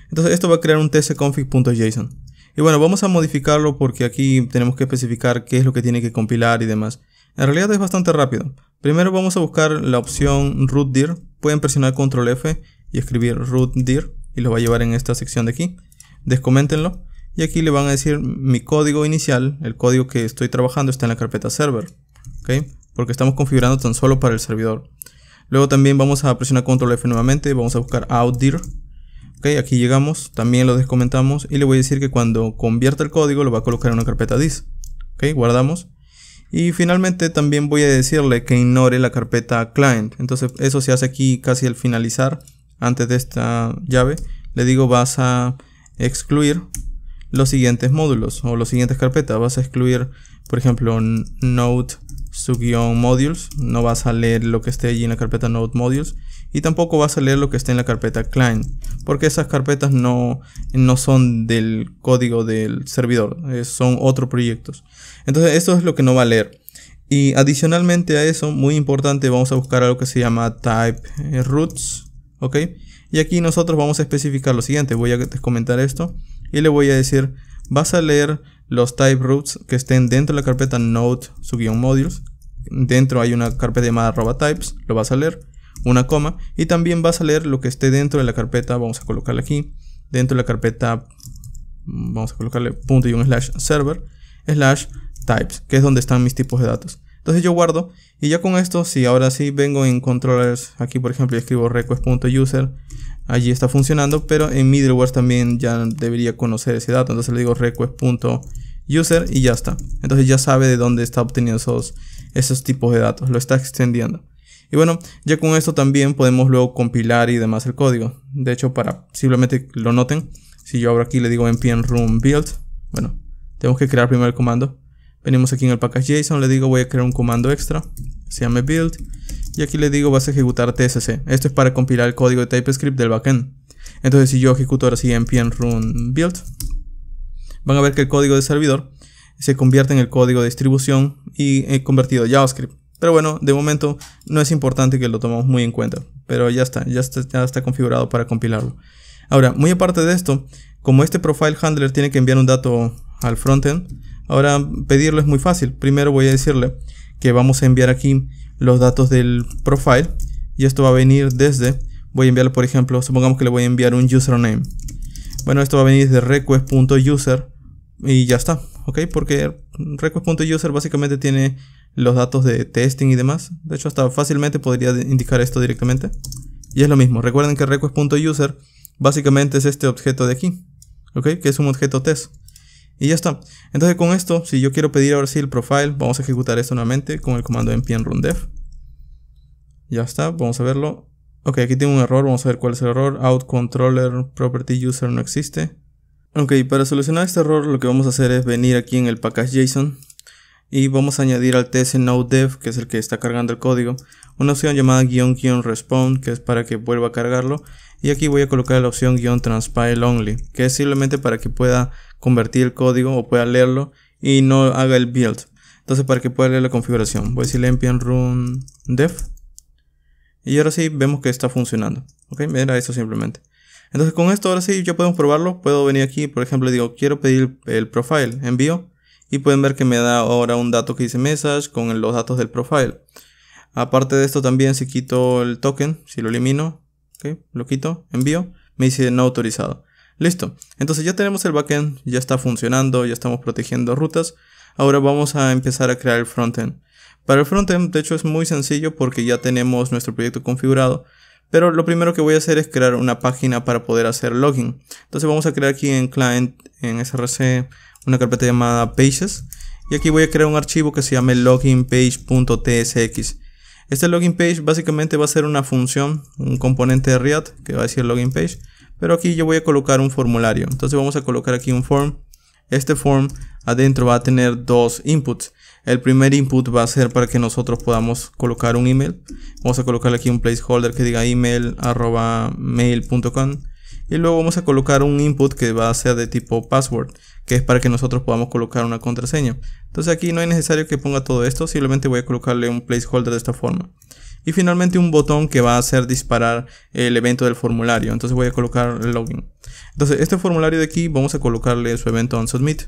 A: Entonces esto va a crear un tsconfig.json. Y bueno, vamos a modificarlo porque aquí tenemos que especificar qué es lo que tiene que compilar y demás. En realidad es bastante rápido. Primero vamos a buscar la opción rootdir. Pueden presionar control F y escribir rootdir y lo va a llevar en esta sección de aquí. Descoméntenlo y aquí le van a decir mi código inicial, el código que estoy trabajando está en la carpeta server, ¿ok? Porque estamos configurando tan solo para el servidor. Luego también vamos a presionar control F nuevamente, vamos a buscar outdir. Ok, aquí llegamos, también lo descomentamos y le voy a decir que cuando convierta el código lo va a colocar en una carpeta dis. Ok, guardamos. Y finalmente también voy a decirle que ignore la carpeta client. Entonces eso se hace aquí casi al finalizar, antes de esta llave. Le digo vas a excluir los siguientes módulos o las siguientes carpetas. Vas a excluir, por ejemplo, node -modules. No vas a leer lo que esté allí en la carpeta node modules. Y tampoco vas a leer lo que esté en la carpeta client, porque esas carpetas no son del código del servidor, son otros proyectos. Entonces esto es lo que no va a leer. Y adicionalmente a eso, muy importante, vamos a buscar algo que se llama type roots, ¿ok? Y aquí nosotros vamos a especificar lo siguiente. Voy a descomentar esto y le voy a decir, vas a leer los type roots que estén dentro de la carpeta node-modules. Dentro hay una carpeta llamada @types, lo vas a leer, una coma, y también vas a leer lo que esté dentro de la carpeta. Vamos a colocarle aquí, dentro de la carpeta, vamos a colocarle punto y un slash server, slash types, que es donde están mis tipos de datos. Entonces yo guardo, y ya con esto, si ahora sí vengo en controllers, aquí por ejemplo escribo request.user, allí está funcionando, pero en middleware también ya debería conocer ese dato. Entonces le digo request.user y ya está. Entonces ya sabe de dónde está obteniendo esos tipos de datos, lo está extendiendo. Y bueno, ya con esto también podemos luego compilar y demás el código. De hecho, para simplemente que lo noten, si yo abro aquí le digo npm run build, bueno, tenemos que crear primero el comando. Venimos aquí en el package.json, le digo voy a crear un comando extra, se llama build, y aquí le digo vas a ejecutar tsc. Esto es para compilar el código de TypeScript del backend. Entonces si yo ejecuto ahora sí npm run build, van a ver que el código de servidor se convierte en el código de distribución y convertido a JavaScript. Pero bueno, de momento no es importante que lo tomemos muy en cuenta, pero ya está configurado para compilarlo. Ahora, muy aparte de esto, como este profile handler tiene que enviar un dato al frontend, ahora pedirlo es muy fácil. Primero voy a decirle que vamos a enviar aquí los datos del profile y esto va a venir desde, voy a enviarle por ejemplo, supongamos que le voy a enviar un username. Bueno, esto va a venir de request.user y ya está, ¿ok? Porque request.user básicamente tiene los datos de testing y demás. De hecho hasta fácilmente podría indicar esto directamente. Y es lo mismo, recuerden que request.user básicamente es este objeto de aquí, ¿ok? Que es un objeto test. Y ya está. Entonces con esto, si yo quiero pedir ahora sí el profile, vamos a ejecutar esto nuevamente con el comando npm run dev. Ya está, vamos a verlo. Ok, aquí tengo un error, vamos a ver cuál es el error. Out controller property user no existe. Ok, para solucionar este error lo que vamos a hacer es venir aquí en el package.json y vamos a añadir al tsNodeDev, que es el que está cargando el código, una opción llamada --respawn, que es para que vuelva a cargarlo, y aquí voy a colocar la opción --transpile only, que es simplemente para que pueda convertir el código o pueda leerlo y no haga el build. Entonces para que pueda leer la configuración, voy a decirle npm run dev y ahora sí vemos que está funcionando. Ok, era eso simplemente. Entonces con esto ahora sí ya podemos probarlo. Puedo venir aquí, por ejemplo, digo quiero pedir el profile, envío, y pueden ver que me da ahora un dato que dice message con los datos del profile. Aparte de esto también, si quito el token, si lo elimino, okay, lo quito, envío, me dice no autorizado. Listo, entonces ya tenemos el backend, ya está funcionando, ya estamos protegiendo rutas. Ahora vamos a empezar a crear el frontend. Para el frontend de hecho es muy sencillo porque ya tenemos nuestro proyecto configurado. Pero lo primero que voy a hacer es crear una página para poder hacer login. Entonces vamos a crear aquí en client, en src, una carpeta llamada pages. Y aquí voy a crear un archivo que se llame loginpage.tsx. Este login page básicamente va a ser una función, un componente de React que va a decir login page. Pero aquí yo voy a colocar un formulario. Entonces vamos a colocar aquí un form. Este form adentro va a tener dos inputs. El primer input va a ser para que nosotros podamos colocar un email. Vamos a colocarle aquí un placeholder que diga email@mail.com. Y luego vamos a colocar un input que va a ser de tipo password, que es para que nosotros podamos colocar una contraseña. Entonces aquí no es necesario que ponga todo esto, simplemente voy a colocarle un placeholder de esta forma. y finalmente un botón que va a hacer disparar el evento del formulario. Entonces voy a colocar el login. Entonces este formulario de aquí vamos a colocarle su evento onSubmit,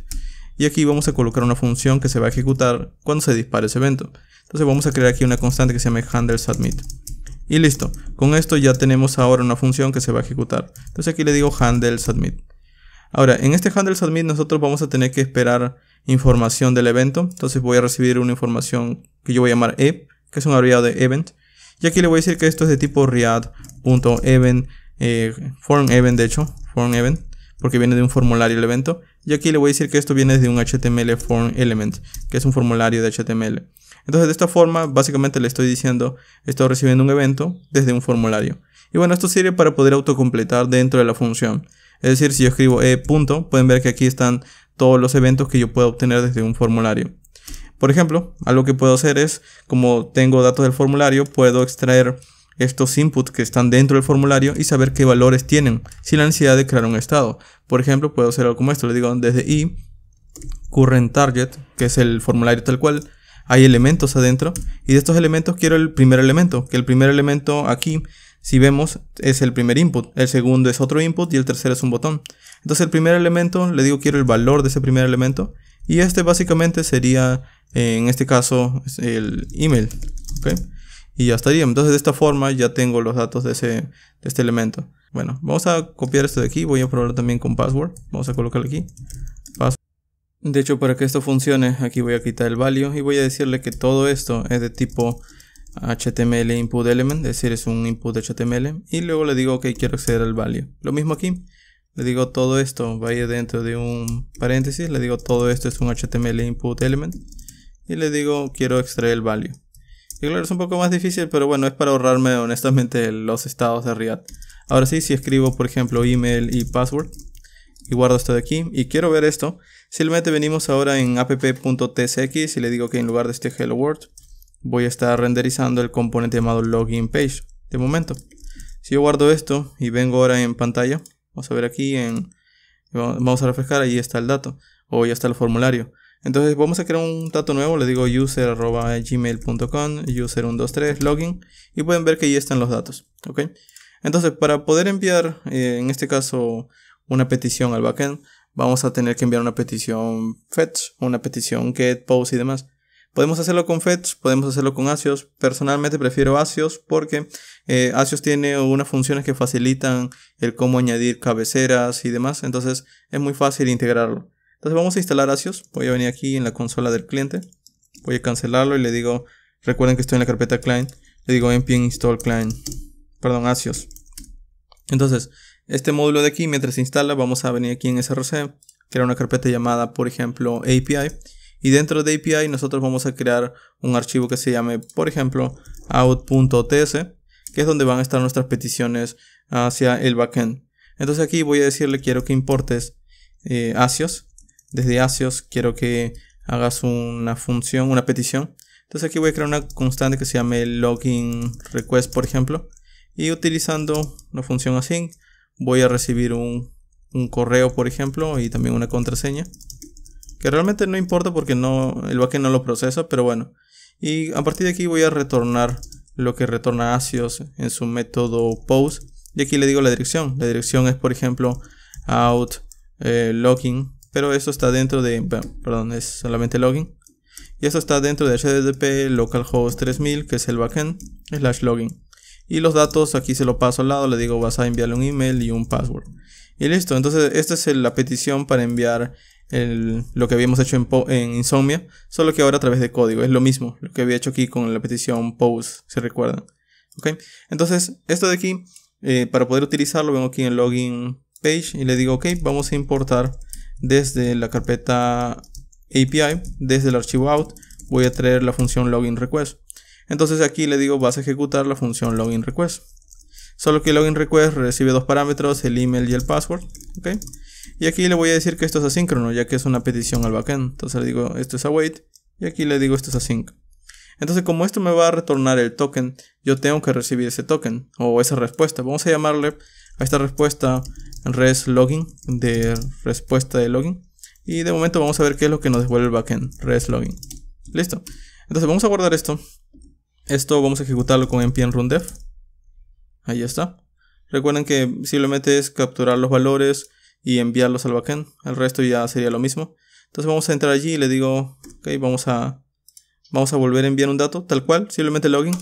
A: y aquí vamos a colocar una función que se va a ejecutar cuando se dispare ese evento. Entonces vamos a crear aquí una constante que se llama handleSubmit. Y listo, con esto ya tenemos ahora una función que se va a ejecutar. Entonces aquí le digo handleSubmit. Ahora, en este handleSubmit nosotros vamos a tener que esperar información del evento. Entonces voy a recibir una información que yo voy a llamar e, que es un abreviado de event. Y aquí le voy a decir que esto es de tipo react.event, form event de hecho, form event, porque viene de un formulario el evento. Y aquí le voy a decir que esto viene de un HTML form element, que es un formulario de HTML. Entonces de esta forma básicamente le estoy diciendo, estoy recibiendo un evento desde un formulario. Y bueno, esto sirve para poder autocompletar dentro de la función. Es decir, si yo escribo punto, pueden ver que aquí están todos los eventos que yo puedo obtener desde un formulario. Por ejemplo, algo que puedo hacer es, como tengo datos del formulario, puedo extraer estos inputs que están dentro del formulario y saber qué valores tienen, sin la necesidad de crear un estado. Por ejemplo, puedo hacer algo como esto, le digo desde i, current target, que es el formulario tal cual, hay elementos adentro, y de estos elementos quiero el primer elemento, que el primer elemento aquí, si vemos, es el primer input, el segundo es otro input y el tercero es un botón. Entonces el primer elemento, le digo quiero el valor de ese primer elemento, y este básicamente sería, en este caso, el email, ¿okay? Y ya estaría. Entonces de esta forma ya tengo los datos de este elemento. Bueno, vamos a copiar esto de aquí, voy a probarlo también con password, vamos a colocarlo aquí, password. De hecho, para que esto funcione, aquí voy a quitar el value y voy a decirle que todo esto es de tipo HTML input element, es decir, es un input HTML, y luego le digo que quiero acceder al value. Lo mismo aquí, le digo todo esto va a ir dentro de un paréntesis, le digo todo esto es un HTML input element, y le digo quiero extraer el value. Y claro, es un poco más difícil, pero bueno, es para ahorrarme honestamente los estados de React. Ahora sí, si escribo por ejemplo email y password, y guardo esto de aquí, y quiero ver esto, simplemente venimos ahora en app.tsx y le digo que en lugar de este hello world, voy a estar renderizando el componente llamado login page, de momento. Si yo guardo esto y vengo ahora en pantalla, vamos a ver aquí, vamos a refrescar, ahí está el dato, o ya está el formulario. Entonces vamos a crear un dato nuevo, le digo user@gmail.com, user123, login, y pueden ver que ahí están los datos, ¿ok? Entonces para poder enviar, en este caso, una petición al backend, vamos a tener que enviar una petición fetch, una petición get, post y demás. Podemos hacerlo con fetch, podemos hacerlo con Axios. Personalmente prefiero Axios porque Axios tiene unas funciones que facilitan el cómo añadir cabeceras y demás, entonces es muy fácil integrarlo. Entonces vamos a instalar Axios, voy a venir aquí en la consola del cliente, voy a cancelarlo y le digo, recuerden que estoy en la carpeta client, le digo npm install client, perdón, Axios. Entonces este módulo de aquí, mientras se instala, vamos a venir aquí en src, crear una carpeta llamada, por ejemplo, API. Y dentro de API nosotros vamos a crear un archivo que se llame, por ejemplo, out.ts, que es donde van a estar nuestras peticiones hacia el backend. Entonces aquí voy a decirle, quiero que importes Axios. Desde Axios quiero que hagas una función, una petición. Entonces aquí voy a crear una constante que se llame login request, por ejemplo. Y utilizando una función async, voy a recibir un correo, por ejemplo, y también una contraseña. Que realmente no importa porque el backend no lo procesa, pero bueno. Y a partir de aquí voy a retornar lo que retorna Axios en su método post. Y aquí le digo la dirección. La dirección es, por ejemplo, out login. Pero eso está dentro de, perdón, es solamente login. Y eso está dentro de HTTP localhost 3000, que es el backend, /login. Y los datos aquí se lo paso al lado, le digo vas a enviarle un email y un password. Y listo, entonces esta es la petición para enviar lo que habíamos hecho en Insomnia, solo que ahora a través de código. Es lo mismo, lo que había hecho aquí con la petición post, si recuerdan. ¿Okay? Entonces, esto de aquí, para poder utilizarlo, vengo aquí en login page y le digo, ok, vamos a importar desde la carpeta API, desde el archivo out, voy a traer la función login request. Entonces aquí le digo, vas a ejecutar la función login request. Solo que login request recibe dos parámetros, el email y el password. ¿Okay? Y aquí le voy a decir que esto es asíncrono, ya que es una petición al backend. Entonces le digo, esto es await, y aquí le digo, esto es async. Entonces, como esto me va a retornar el token, yo tengo que recibir ese token, o esa respuesta. Vamos a llamarle a esta respuesta res login, de respuesta de login. Y de momento vamos a ver qué es lo que nos devuelve el backend, res login. Listo. Entonces vamos a guardar esto. Esto vamos a ejecutarlo con npm run dev. Ahí está. Recuerden que simplemente es capturar los valores y enviarlos al backend. El resto ya sería lo mismo. Entonces vamos a entrar allí y le digo, ok, vamos a volver a enviar un dato, tal cual, simplemente login.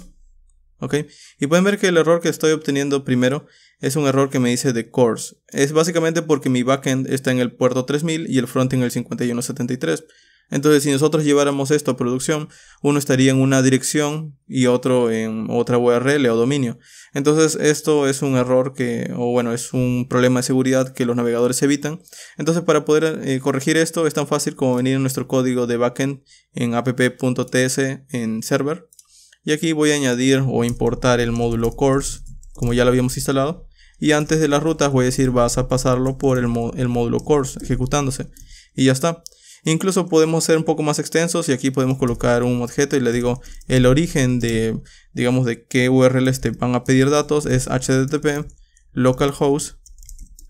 A: Ok, y pueden ver que el error que estoy obteniendo primero es un error que me dice de course. Es básicamente porque mi backend está en el puerto 3000 y el front en el 5173. Entonces, si nosotros lleváramos esto a producción, uno estaría en una dirección y otro en otra URL o dominio. Entonces, esto es un error es un problema de seguridad que los navegadores evitan. Entonces, para poder corregir esto, es tan fácil como venir en nuestro código de backend en app.ts en server. Y aquí voy a añadir o importar el módulo course, como ya lo habíamos instalado. Y antes de las rutas voy a decir, vas a pasarlo por el módulo course ejecutándose. Y ya está. Incluso podemos ser un poco más extensos y aquí podemos colocar un objeto y le digo el origen de, digamos, de qué URLs te van a pedir datos es http localhost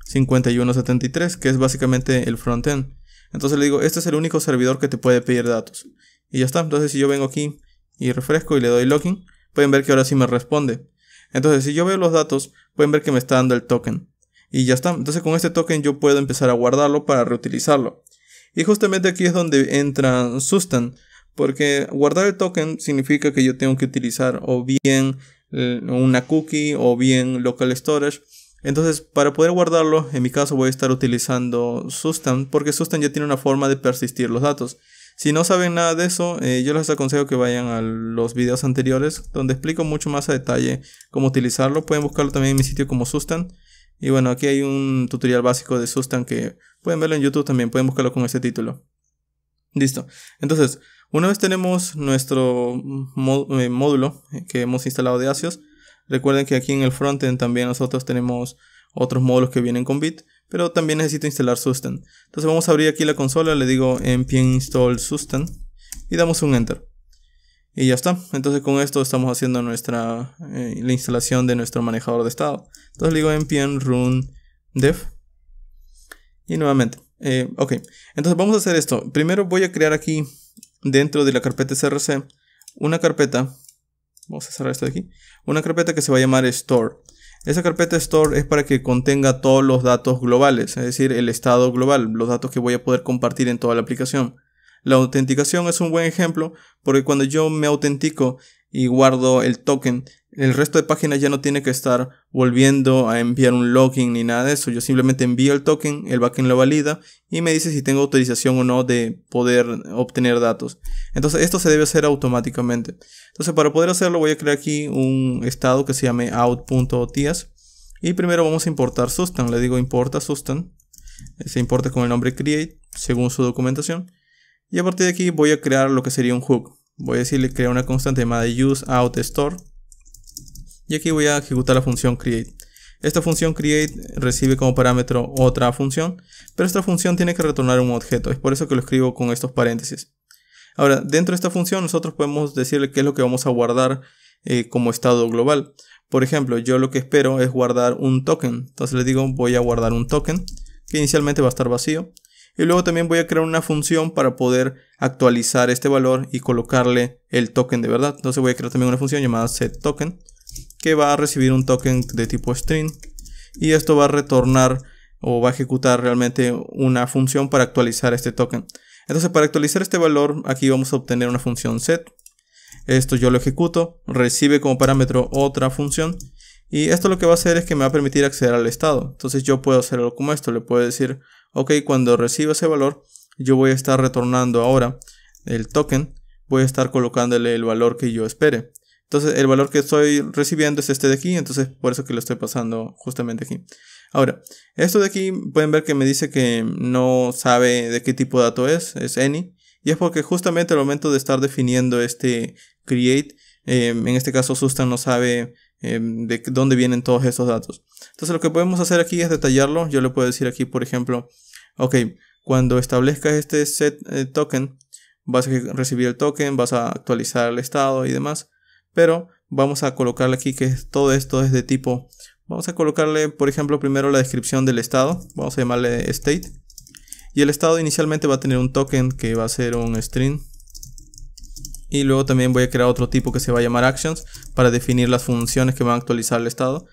A: 5173, que es básicamente el frontend. Entonces le digo, este es el único servidor que te puede pedir datos. Y ya está. Entonces si yo vengo aquí y refresco y le doy login, pueden ver que ahora sí me responde. Entonces si yo veo los datos, pueden ver que me está dando el token. Y ya está. Entonces con este token yo puedo empezar a guardarlo para reutilizarlo. Y justamente aquí es donde entra Sustain, porque guardar el token significa que yo tengo que utilizar o bien una cookie o bien local storage. Entonces, para poder guardarlo, en mi caso voy a estar utilizando Sustain, porque Sustain ya tiene una forma de persistir los datos. Si no saben nada de eso, yo les aconsejo que vayan a los videos anteriores, donde explico mucho más a detalle cómo utilizarlo. Pueden buscarlo también en mi sitio como Sustain. Y bueno, aquí hay un tutorial básico de Sustain que pueden verlo en YouTube también, pueden buscarlo con ese título. Listo. Entonces, una vez tenemos nuestro módulo que hemos instalado de Axios, recuerden que aquí en el frontend también nosotros tenemos otros módulos que vienen con Bit, pero también necesito instalar Sustain. Entonces vamos a abrir aquí la consola, le digo npm install Sustain y damos un enter. Y ya está. Entonces con esto estamos haciendo la instalación de nuestro manejador de estado. Entonces le digo npm run dev. Y nuevamente. Ok. Entonces vamos a hacer esto. Primero voy a crear aquí dentro de la carpeta src una carpeta. Vamos a cerrar esto de aquí. Una carpeta que se va a llamar store. Esa carpeta store es para que contenga todos los datos globales. Es decir, el estado global. Los datos que voy a poder compartir en toda la aplicación. La autenticación es un buen ejemplo porque cuando yo me autentico y guardo el token, el resto de páginas ya no tiene que estar volviendo a enviar un login ni nada de eso. Yo simplemente envío el token, el backend lo valida y me dice si tengo autorización o no de poder obtener datos. Entonces esto se debe hacer automáticamente. Entonces para poder hacerlo voy a crear aquí un estado que se llame out.ts y primero vamos a importar Sustain. Le digo importa Sustain. Se importa con el nombre create según su documentación. Y a partir de aquí voy a crear lo que sería un hook. Voy a decirle crear una constante llamada useOutStore. Y aquí voy a ejecutar la función create. Esta función create recibe como parámetro otra función, pero esta función tiene que retornar un objeto. Es por eso que lo escribo con estos paréntesis. Ahora, dentro de esta función nosotros podemos decirle qué es lo que vamos a guardar como estado global. Por ejemplo, yo lo que espero es guardar un token. Entonces le digo voy a guardar un token que inicialmente va a estar vacío. Y luego también voy a crear una función para poder actualizar este valor y colocarle el token de verdad. Entonces voy a crear también una función llamada setToken que va a recibir un token de tipo string. Y esto va a retornar o va a ejecutar realmente una función para actualizar este token. Entonces para actualizar este valor aquí vamos a obtener una función set. Esto yo lo ejecuto, recibe como parámetro otra función. Y esto lo que va a hacer es que me va a permitir acceder al estado. Entonces yo puedo hacerlo como esto, le puedo decir ok, cuando reciba ese valor, yo voy a estar retornando ahora el token, voy a estar colocándole el valor que yo espere. Entonces el valor que estoy recibiendo es este de aquí, entonces por eso que lo estoy pasando justamente aquí. Ahora, esto de aquí pueden ver que me dice que no sabe de qué tipo de dato es any, y es porque justamente al momento de estar definiendo este create, en este caso Sustain no sabe de dónde vienen todos esos datos. Entonces lo que podemos hacer aquí es detallarlo. Yo le puedo decir aquí, por ejemplo, ok, cuando establezcas este set token, vas a recibir el token, vas a actualizar el estado y demás. Pero vamos a colocarle aquí que todo esto es de tipo, vamos a colocarle, por ejemplo, primero la descripción del estado. Vamos a llamarle state. Y el estado inicialmente va a tener un token que va a ser un string. Y luego también voy a crear otro tipo que se va a llamar actions para definir las funciones que van a actualizar el estado.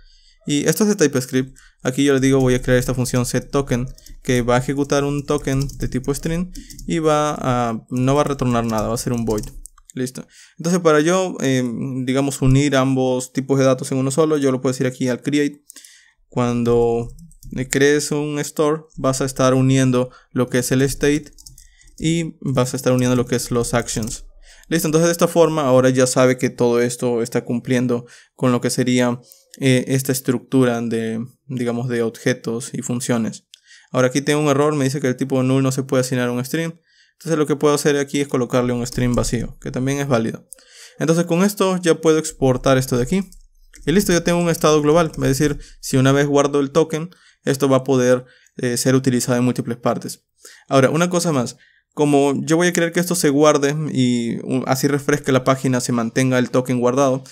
A: Y esto es de TypeScript. Aquí yo le digo voy a crear esta función setToken que va a ejecutar un token de tipo string y no va a retornar nada, va a ser un void. Listo. Entonces para yo, digamos, unir ambos tipos de datos en uno solo, yo lo puedo decir aquí al create. Cuando crees un store, vas a estar uniendo lo que es el state y vas a estar uniendo lo que es los actions. Listo, entonces de esta forma ahora ya sabe que todo esto está cumpliendo con lo que sería esta estructura de, digamos, de objetos y funciones. Ahora aquí tengo un error, me dice que el tipo null no se puede asignar un string. Entonces lo que puedo hacer aquí es colocarle un string vacío, que también es válido. Entonces con esto ya puedo exportar esto de aquí. Y listo, ya tengo un estado global. Es decir, si una vez guardo el token, esto va a poder ser utilizado en múltiples partes. Ahora, una cosa más. Como yo voy a querer que esto se guarde y así refresque la página, se mantenga el token guardado,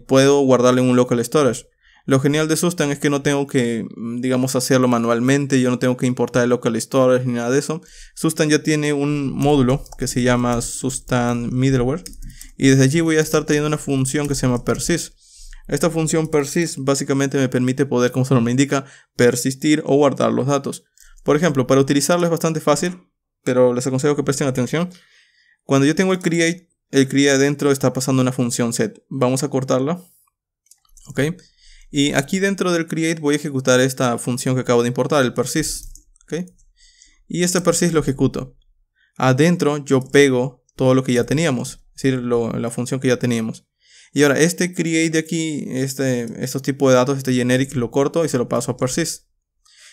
A: puedo guardarle en un local storage. Lo genial de Sustan es que no tengo que, digamos, hacerlo manualmente, yo no tengo que importar el local storage ni nada de eso. Sustan ya tiene un módulo que se llama Sustan Middleware y desde allí voy a estar teniendo una función que se llama persist. Esta función persist básicamente me permite poder, como su nombre indica, persistir o guardar los datos. Por ejemplo, para utilizarlo es bastante fácil, pero les aconsejo que presten atención. Cuando yo tengo el create adentro está pasando una función set. Vamos a cortarla. Ok. Y aquí dentro del create voy a ejecutar esta función que acabo de importar, el persist. ¿Okay? Y este persist lo ejecuto. Adentro yo pego todo lo que ya teníamos, es decir, la función que ya teníamos. Y ahora este create de aquí, estos tipos de datos, este generic lo corto y se lo paso a persist.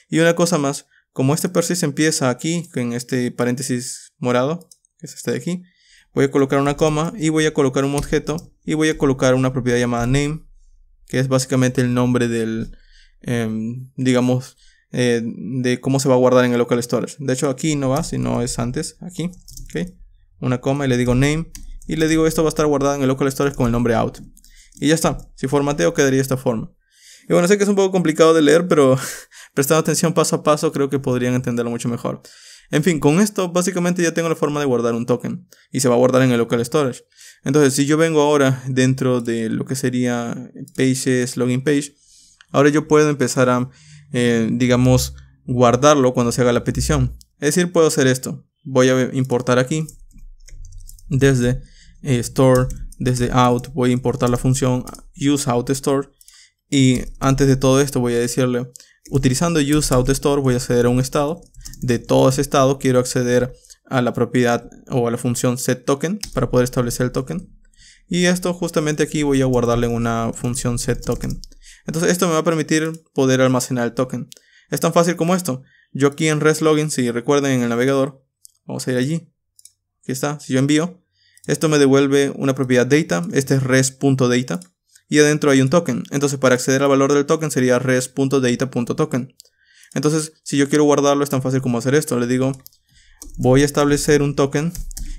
A: Y una cosa más, como este persist empieza aquí, en este paréntesis morado, que es este de aquí, voy a colocar una coma y voy a colocar un objeto y voy a colocar una propiedad llamada name, que es básicamente el nombre del, digamos, de cómo se va a guardar en el local storage. De hecho aquí no va, sino es antes, aquí, ¿okay? Una coma y le digo name y le digo esto va a estar guardado en el local storage con el nombre out. Y ya está, si formateo quedaría de esta forma. Y bueno, sé que es un poco complicado de leer, pero prestando atención paso a paso creo que podrían entenderlo mucho mejor. En fin, con esto básicamente ya tengo la forma de guardar un token y se va a guardar en el local storage. Entonces, si yo vengo ahora dentro de lo que sería pages, login page, ahora yo puedo empezar a, digamos, guardarlo cuando se haga la petición. Es decir, puedo hacer esto. Voy a importar aquí desde store, desde out, voy a importar la función useOutStore. Y antes de todo esto voy a decirle, utilizando useOutStore voy a acceder a un estado. De todo ese estado quiero acceder a la propiedad o a la función setToken para poder establecer el token. Y esto justamente aquí voy a guardarle en una función setToken. Entonces esto me va a permitir poder almacenar el token. Es tan fácil como esto. Yo aquí en REST-Login, si recuerden en el navegador, vamos a ir allí. Aquí está, si yo envío, esto me devuelve una propiedad data, este es res.data. Y adentro hay un token. Entonces para acceder al valor del token sería res.data.token. Entonces si yo quiero guardarlo es tan fácil como hacer esto. Le digo voy a establecer un token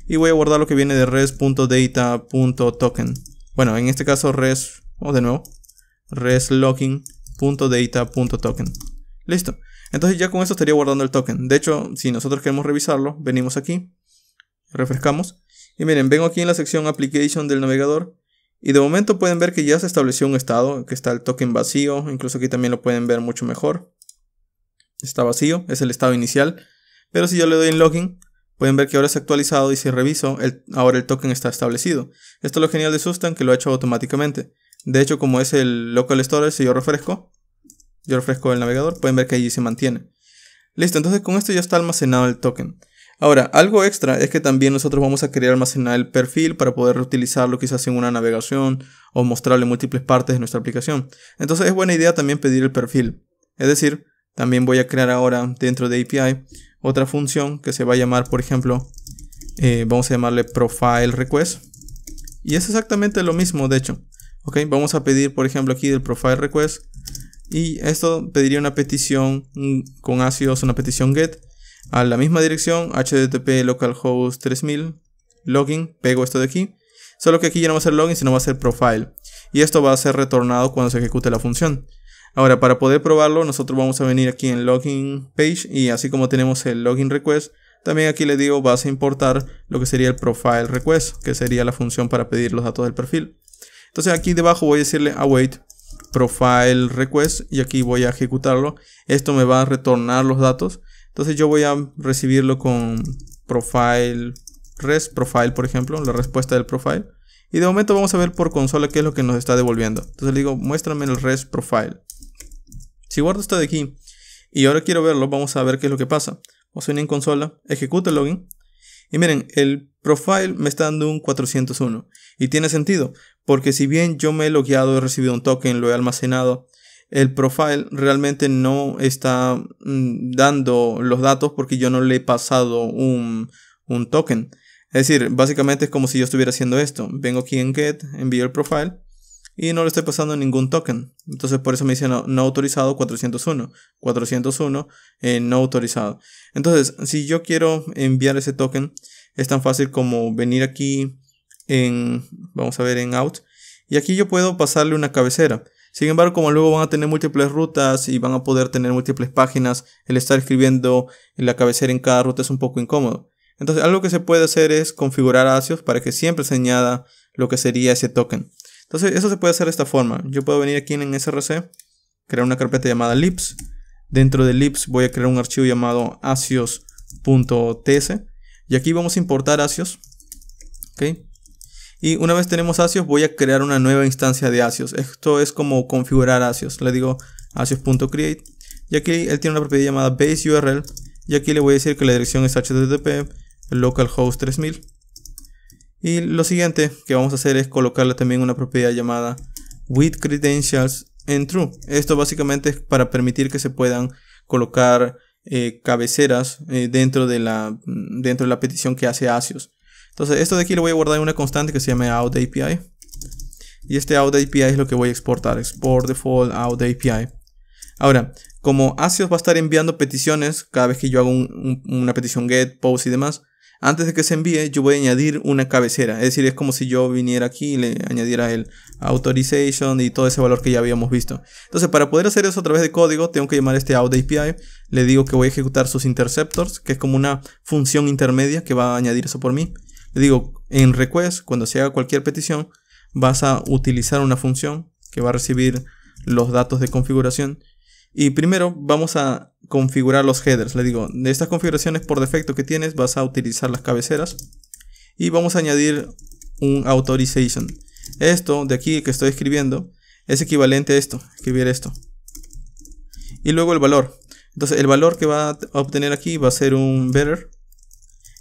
A: y voy a guardar lo que viene de res.data.token. Bueno, en este caso vamos de nuevo, reslogin.data.token. Listo. Entonces ya con esto estaría guardando el token. De hecho, si nosotros queremos revisarlo, venimos aquí, refrescamos y miren, vengo aquí en la sección application del navegador. Y de momento pueden ver que ya se estableció un estado, que está el token vacío, incluso aquí también lo pueden ver mucho mejor. Está vacío, es el estado inicial. Pero si yo le doy en login, pueden ver que ahora se ha actualizado y si reviso, ahora el token está establecido. Esto es lo genial de Sustan, que lo ha hecho automáticamente. De hecho, como es el local storage, si yo refresco el navegador, pueden ver que allí se mantiene. Listo, entonces con esto ya está almacenado el token. Ahora, algo extra es que también nosotros vamos a querer almacenar el perfil para poder reutilizarlo quizás en una navegación o mostrarle múltiples partes de nuestra aplicación. Entonces es buena idea también pedir el perfil. Es decir, también voy a crear ahora dentro de API otra función que se va a llamar, por ejemplo, vamos a llamarle profile request. Y es exactamente lo mismo, de hecho. ¿Okay? Vamos a pedir, por ejemplo, aquí del profile request. Y esto pediría una petición con ASIOS, una petición GET. A la misma dirección, http localhost 3000 login, pego esto de aquí, solo que aquí ya no va a ser login sino va a ser profile y esto va a ser retornado cuando se ejecute la función. Ahora para poder probarlo nosotros vamos a venir aquí en login page y así como tenemos el login request, También aquí le digo vas a importar lo que sería el profile request, que sería la función para pedir los datos del perfil. Entonces aquí debajo voy a decirle await profile request y aquí voy a ejecutarlo. Esto me va a retornar los datos. Entonces yo voy a recibirlo con profile res, profile por ejemplo, la respuesta del profile. Y de momento vamos a ver por consola qué es lo que nos está devolviendo. Entonces le digo muéstrame el res profile. Si guardo esto de aquí y ahora quiero verlo, vamos a ver qué es lo que pasa. Vamos a venir en consola, ejecuto el login. Y miren, el profile me está dando un 401. Y tiene sentido, porque si bien yo me he logueado, he recibido un token, lo he almacenado, el profile realmente no está dando los datos porque yo no le he pasado un token. Es decir, básicamente es como si yo estuviera haciendo esto. Vengo aquí en get, envío el profile y no le estoy pasando ningún token. Entonces por eso me dice no autorizado 401. 401 no autorizado. Entonces si yo quiero enviar ese token, es tan fácil como venir aquí vamos a ver en out. Y aquí yo puedo pasarle una cabecera. Sin embargo, como luego van a tener múltiples rutas y van a poder tener múltiples páginas, el estar escribiendo en la cabecera en cada ruta es un poco incómodo. Entonces algo que se puede hacer es configurar ASIOS para que siempre se añada lo que sería ese token. Entonces eso se puede hacer de esta forma. Yo puedo venir aquí en SRC, crear una carpeta llamada libs. Dentro de libs voy a crear un archivo llamado asios.ts y aquí vamos a importar ASIOS. ¿Okay? Y una vez tenemos ASIOS voy a crear una nueva instancia de ASIOS. Esto es como configurar ASIOS. Le digo asios.create y aquí él tiene una propiedad llamada base URL y aquí le voy a decir que la dirección es http localhost 3000. Y lo siguiente que vamos a hacer es colocarle también una propiedad llamada with credentials en true. Esto básicamente es para permitir que se puedan colocar cabeceras dentro de la petición que hace ASIOS. Entonces esto de aquí lo voy a guardar en una constante que se llama out API. Y este out API es lo que voy a exportar. Export default out API. Ahora, como ASIOS va a estar enviando peticiones cada vez que yo hago una petición get, post y demás, antes de que se envíe yo voy a añadir una cabecera. Es decir, es como si yo viniera aquí y le añadiera el authorization y todo ese valor que ya habíamos visto. Entonces para poder hacer eso a través de código tengo que llamar este out API. Le digo que voy a ejecutar sus interceptors, que es como una función intermedia que va a añadir eso por mí. Le digo en request, cuando se haga cualquier petición vas a utilizar una función que va a recibir los datos de configuración. Y primero vamos a configurar los headers. Le digo, de estas configuraciones por defecto que tienes vas a utilizar las cabeceras. Y vamos a añadir un authorization. Esto de aquí que estoy escribiendo es equivalente a esto, escribir esto. Y luego el valor. Entonces el valor que va a obtener aquí va a ser un bearer.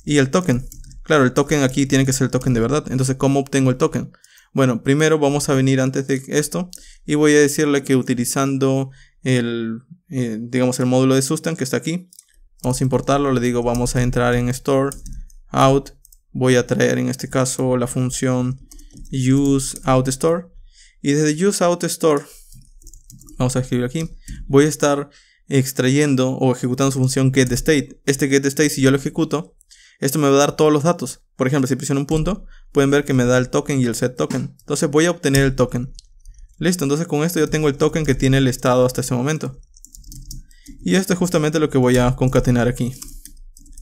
A: Y el token. Claro, el token aquí tiene que ser el token de verdad. Entonces, ¿cómo obtengo el token? Bueno, primero vamos a venir antes de esto y voy a decirle que utilizando digamos el módulo de Sustan que está aquí, vamos a importarlo. Le digo vamos a entrar en store out, voy a traer en este caso la función use out store y desde use out store vamos a escribir aquí, voy a estar extrayendo o ejecutando su función getState. Este getState, si yo lo ejecuto, esto me va a dar todos los datos. Por ejemplo, si presiono un punto, pueden ver que me da el token y el set token. Entonces voy a obtener el token. Listo, entonces con esto yo tengo el token que tiene el estado hasta ese momento. Y esto es justamente lo que voy a concatenar aquí.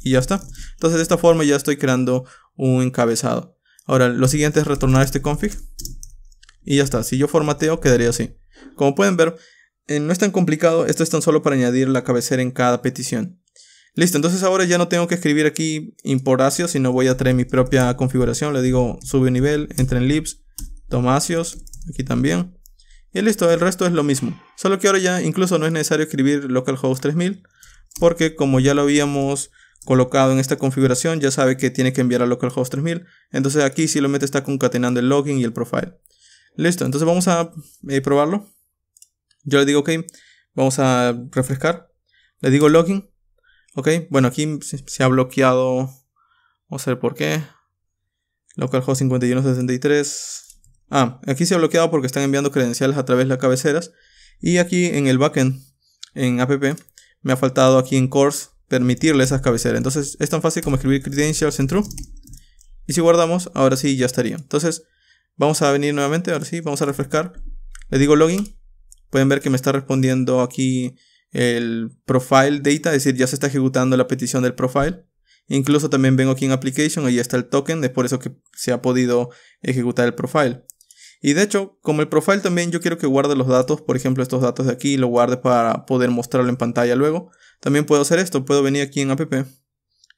A: Y ya está. Entonces de esta forma ya estoy creando un encabezado. Ahora lo siguiente es retornar este config. Y ya está. Si yo formateo quedaría así. Como pueden ver, no es tan complicado. Esto es tan solo para añadir la cabecera en cada petición. Listo, entonces ahora ya no tengo que escribir aquí import ASIOS, sino voy a traer mi propia configuración. Le digo sube nivel, entra en libs, toma ASIOS, aquí también. Y listo, el resto es lo mismo. Solo que ahora ya incluso no es necesario escribir localhost 3000, porque como ya lo habíamos colocado en esta configuración, ya sabe que tiene que enviar a localhost 3000. Entonces aquí simplemente está concatenando el login y el profile. Listo, entonces vamos a probarlo. Yo le digo ok, vamos a refrescar. Le digo login. Ok, bueno aquí se ha bloqueado. Vamos a ver por qué. Localhost 5163. Aquí se ha bloqueado porque están enviando credenciales a través de las cabeceras. Y aquí en el backend, en app, me ha faltado aquí en course permitirle esas cabeceras. Entonces es tan fácil como escribir credentials en true. Y si guardamos, ahora sí ya estaría. Entonces vamos a venir nuevamente, ahora sí, vamos a refrescar. Le digo login. Pueden ver que me está respondiendo aquí el profile data, es decir, ya se está ejecutando la petición del profile. Incluso también vengo aquí en Application, ahí está el token, es por eso que se ha podido ejecutar el profile. Y de hecho, como el profile también yo quiero que guarde los datos, por ejemplo estos datos de aquí, lo guarde para poder mostrarlo en pantalla luego. También puedo hacer esto, puedo venir aquí en app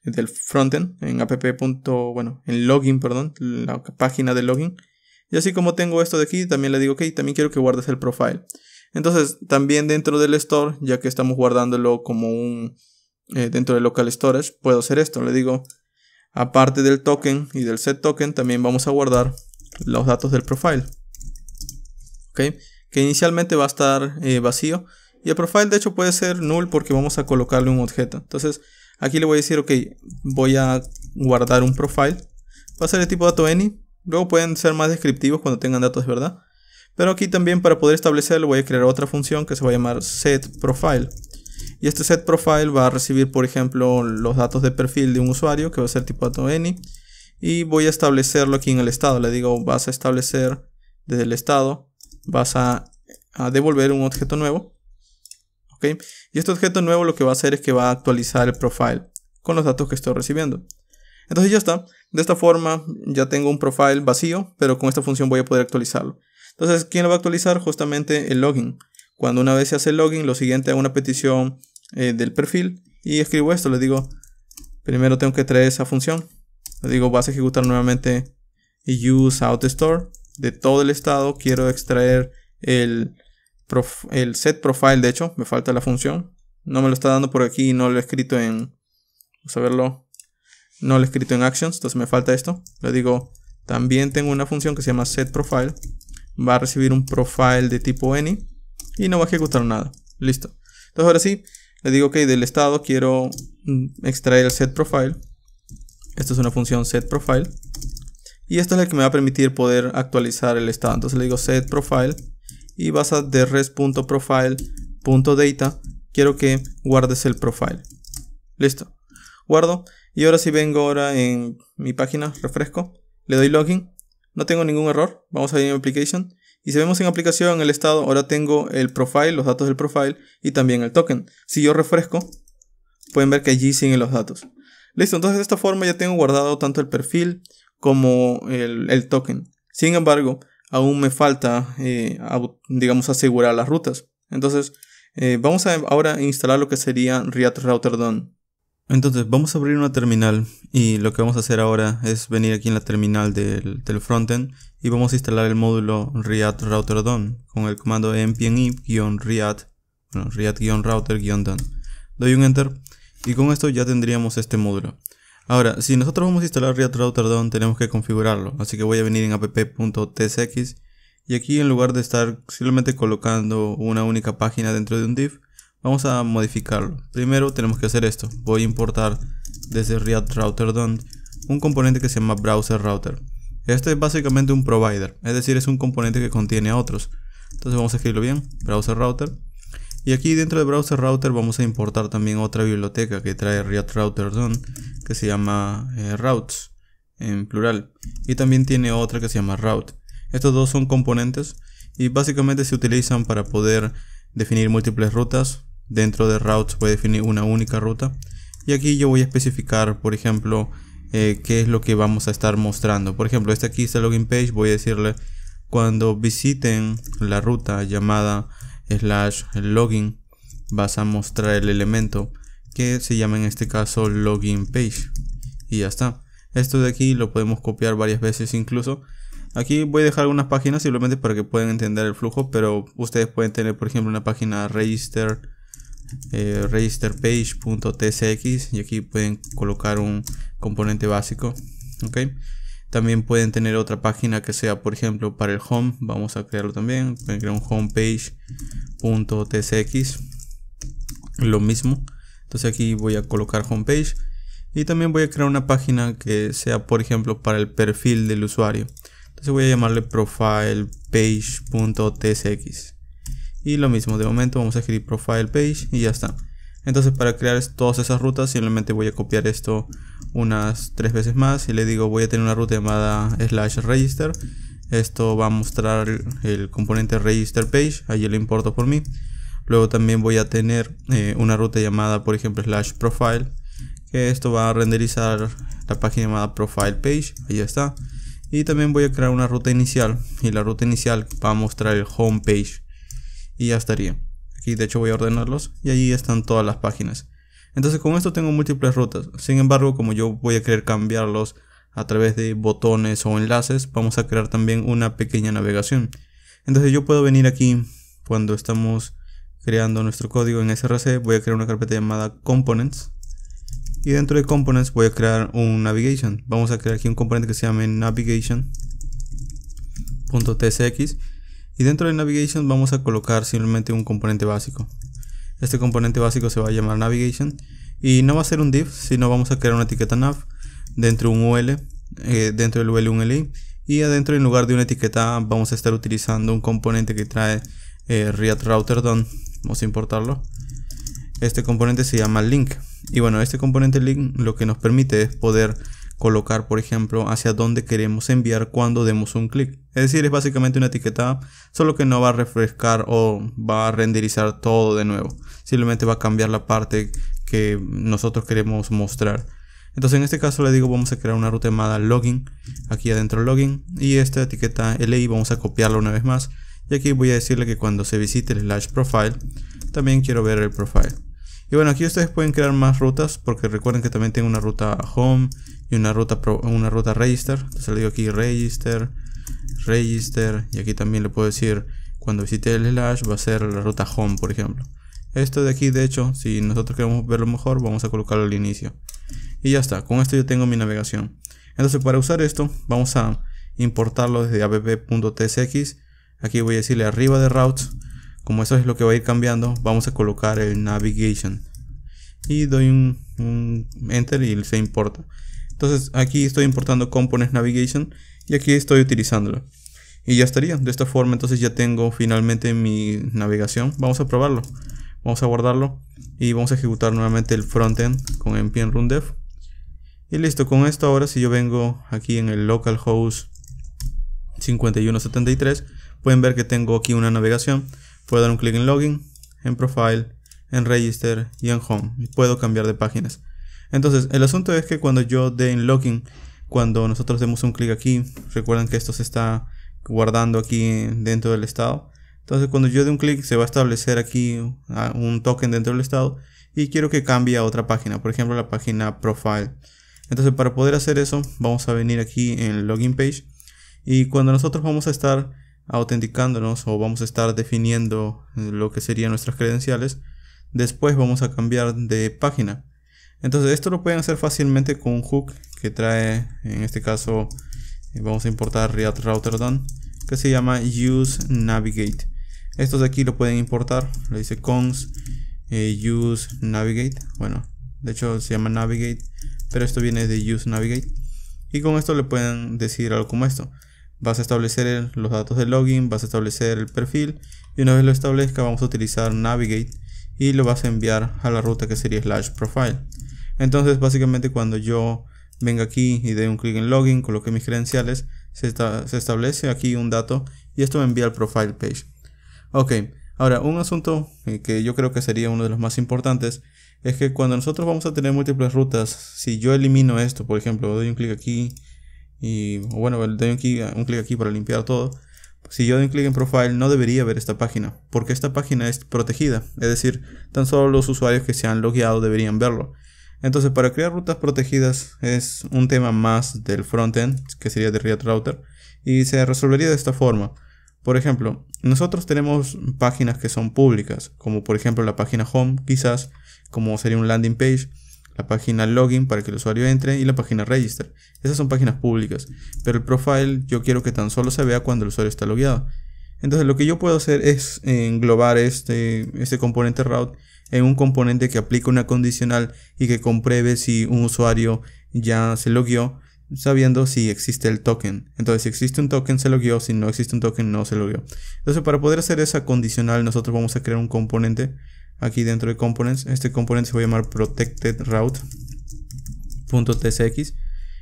A: del frontend, en en login, perdón, la página de login. Y así como tengo esto de aquí, también le digo, ok, también quiero que guardes el profile. Entonces, también dentro del store, ya que estamos guardándolo como dentro del local storage, puedo hacer esto. Le digo, aparte del token y del set token, también vamos a guardar los datos del profile. Ok, que inicialmente va a estar vacío. Y el profile de hecho puede ser null porque vamos a colocarle un objeto. Entonces, aquí le voy a decir, ok, voy a guardar un profile. Va a ser de tipo dato any. Luego pueden ser más descriptivos cuando tengan datos de verdad. Pero aquí también para poder establecerlo voy a crear otra función que se va a llamar setProfile. Y este setProfile va a recibir, por ejemplo, los datos de perfil de un usuario, que va a ser tipo dato any. Y voy a establecerlo aquí en el estado. Le digo, vas a establecer desde el estado, vas a devolver un objeto nuevo. ¿Ok? Y este objeto nuevo lo que va a hacer es que va a actualizar el profile con los datos que estoy recibiendo. Entonces ya está. De esta forma ya tengo un profile vacío, pero con esta función voy a poder actualizarlo. Entonces, ¿quién lo va a actualizar? Justamente el login. Cuando una vez se hace el login, lo siguiente hago una petición del perfil y escribo esto. Le digo, primero tengo que traer esa función. Le digo, vas a ejecutar nuevamente use out store. De todo el estado quiero extraer el set profile. De hecho, me falta la función. No me lo está dando por aquí, no lo he escrito en... Vamos a verlo. No lo he escrito en actions, entonces me falta esto. Le digo, también tengo una función que se llama setProfile. Va a recibir un profile de tipo any y no va a ejecutar nada. Listo. Entonces ahora sí, le digo que del estado quiero extraer el setProfile. Esto es una función setProfile. Y esto es el que me va a permitir poder actualizar el estado. Entonces le digo setProfile y vas a de res.profile.data. Quiero que guardes el profile. Listo. Guardo. Y ahora si vengo ahora en mi página, refresco, le doy login, no tengo ningún error, vamos a ir en application, y si vemos en aplicación, en el estado, ahora tengo el profile, los datos del profile, y también el token. Si yo refresco, pueden ver que allí siguen los datos. Listo, entonces de esta forma ya tengo guardado tanto el perfil como el token. Sin embargo, aún me falta, digamos, asegurar las rutas. Entonces, vamos a ahora instalar lo que sería React Router Done. Entonces vamos a abrir una terminal y lo que vamos a hacer ahora es venir aquí en la terminal del frontend y vamos a instalar el módulo React Router Done con el comando npm-react-router-done. Doy un enter y con esto ya tendríamos este módulo. Ahora, si nosotros vamos a instalar React Router Done tenemos que configurarlo, así que voy a venir en app.tsx y aquí en lugar de estar simplemente colocando una única página dentro de un div, vamos a modificarlo. Primero tenemos que hacer esto. Voy a importar desde React Router Done un componente que se llama Browser Router. Este es básicamente un provider, es decir, es un componente que contiene a otros. Entonces vamos a escribirlo bien, Browser Router. Y aquí dentro de Browser Router vamos a importar también otra biblioteca que trae React Router Done, que se llama routes, en plural. Y también tiene otra que se llama route. Estos dos son componentes y básicamente se utilizan para poder definir múltiples rutas. Dentro de routes voy a definir una única ruta. Y aquí yo voy a especificar, por ejemplo, qué es lo que vamos a estar mostrando. Por ejemplo, este aquí es el login page. Voy a decirle, cuando visiten la ruta llamada /login, vas a mostrar el elemento que se llama en este caso login page. Y ya está. Esto de aquí lo podemos copiar varias veces incluso. Aquí voy a dejar algunas páginas simplemente para que puedan entender el flujo, pero ustedes pueden tener, por ejemplo, una página registerpage.tsx y aquí pueden colocar un componente básico. ¿Okay? También pueden tener otra página que sea, por ejemplo, para el home. Vamos a crearlo también. Pueden crear un homepage.tsx. Lo mismo. Entonces aquí voy a colocar homepage. Y también voy a crear una página que sea, por ejemplo, para el perfil del usuario. Entonces voy a llamarle profilepage.tsx. Y lo mismo, de momento vamos a escribir profile page y ya está. Entonces para crear todas esas rutas simplemente voy a copiar esto unas 3 veces más y le digo voy a tener una ruta llamada /register. Esto va a mostrar el componente register page, allí lo importo por mí. Luego también voy a tener una ruta llamada, por ejemplo, /profile, que esto va a renderizar la página llamada profile page. Ahí está. Y también voy a crear una ruta inicial, y la ruta inicial va a mostrar el home page y ya estaría. Aquí de hecho voy a ordenarlos y allí están todas las páginas. Entonces con esto tengo múltiples rutas. Sin embargo, como yo voy a querer cambiarlos a través de botones o enlaces, vamos a crear también una pequeña navegación. Entonces yo puedo venir aquí cuando estamos creando nuestro código en src, voy a crear una carpeta llamada components. Y dentro de components voy a crear un navigation. Vamos a crear aquí un componente que se llame navigation.tsx. Y dentro de navigation vamos a colocar simplemente un componente básico. Este componente básico se va a llamar navigation. Y no va a ser un div, sino vamos a crear una etiqueta nav dentro de un UL, dentro del UL un LI. Y adentro, en lugar de una etiqueta A, vamos a estar utilizando un componente que trae React Router Done. Vamos a importarlo. Este componente se llama link. Y bueno, este componente link lo que nos permite es poder colocar, por ejemplo, hacia dónde queremos enviar cuando demos un clic. Es decir, es básicamente una etiqueta, solo que no va a refrescar o va a renderizar todo de nuevo. Simplemente va a cambiar la parte que nosotros queremos mostrar. Entonces en este caso le digo, vamos a crear una ruta llamada login, aquí adentro login, y esta etiqueta LI vamos a copiarla una vez más. Y aquí voy a decirle que cuando se visite el /profile, también quiero ver el profile. Y bueno, aquí ustedes pueden crear más rutas, porque recuerden que también tengo una ruta home y una ruta register. Entonces le digo aquí register, y aquí también le puedo decir cuando visite el slash va a ser la ruta home, por ejemplo. Esto de aquí, de hecho, si nosotros queremos verlo mejor, vamos a colocarlo al inicio. Y ya está, con esto yo tengo mi navegación. Entonces para usar esto, vamos a importarlo desde app.tsx. Aquí voy a decirle arriba de routes. Como eso es lo que va a ir cambiando, vamos a colocar el navigation. Y doy un enter y se importa. Entonces aquí estoy importando components navigation y aquí estoy utilizándolo. Y ya estaría. De esta forma entonces ya tengo finalmente mi navegación. Vamos a probarlo. Vamos a guardarlo y vamos a ejecutar nuevamente el frontend con npm run dev. Y listo, con esto ahora si yo vengo aquí en el localhost 5173, pueden ver que tengo aquí una navegación. Puedo dar un clic en login, en profile, en register y en home. Y puedo cambiar de páginas. Entonces el asunto es que cuando yo dé en login, cuando nosotros demos un clic aquí, recuerden que esto se está guardando aquí dentro del estado. Entonces cuando yo dé un clic se va a establecer aquí un token dentro del estado y quiero que cambie a otra página, por ejemplo la página profile. Entonces para poder hacer eso vamos a venir aquí en login page y cuando nosotros vamos a estar autenticándonos o vamos a estar definiendo lo que serían nuestras credenciales, después vamos a cambiar de página. Entonces esto lo pueden hacer fácilmente con un hook que trae, en este caso vamos a importar React Router Done, que se llama use navigate. Estos de aquí lo pueden importar, le dice const use navigate. Bueno, de hecho se llama navigate, pero esto viene de use navigate. Y con esto le pueden decir algo como esto: vas a establecer los datos de login, vas a establecer el perfil y una vez lo establezca vamos a utilizar navigate y lo vas a enviar a la ruta que sería /profile. Entonces básicamente cuando yo venga aquí y dé un clic en login, coloque mis credenciales, se establece aquí un dato y esto me envía al profile page. Ok, ahora un asunto que yo creo que sería uno de los más importantes es que cuando nosotros vamos a tener múltiples rutas, si yo elimino esto, por ejemplo, doy un clic aquí y bueno, doy un clic aquí para limpiar todo. Si yo doy un clic en profile no debería ver esta página, porque esta página es protegida, es decir, tan solo los usuarios que se han logueado deberían verlo. Entonces para crear rutas protegidas es un tema más del frontend, que sería de React Router, y se resolvería de esta forma. Por ejemplo, nosotros tenemos páginas que son públicas, como por ejemplo la página home, quizás, como sería un landing page, la página login para que el usuario entre y la página register. Esas son páginas públicas, pero el profile yo quiero que tan solo se vea cuando el usuario está logueado. Entonces lo que yo puedo hacer es englobar este componente route en un componente que aplica una condicional y que compruebe si un usuario ya se logueó, sabiendo si existe el token. Entonces si existe un token se logueó, si no existe un token no se logueó. Entonces para poder hacer esa condicional nosotros vamos a crear un componente aquí dentro de components. Este componente se va a llamar protected route.tsx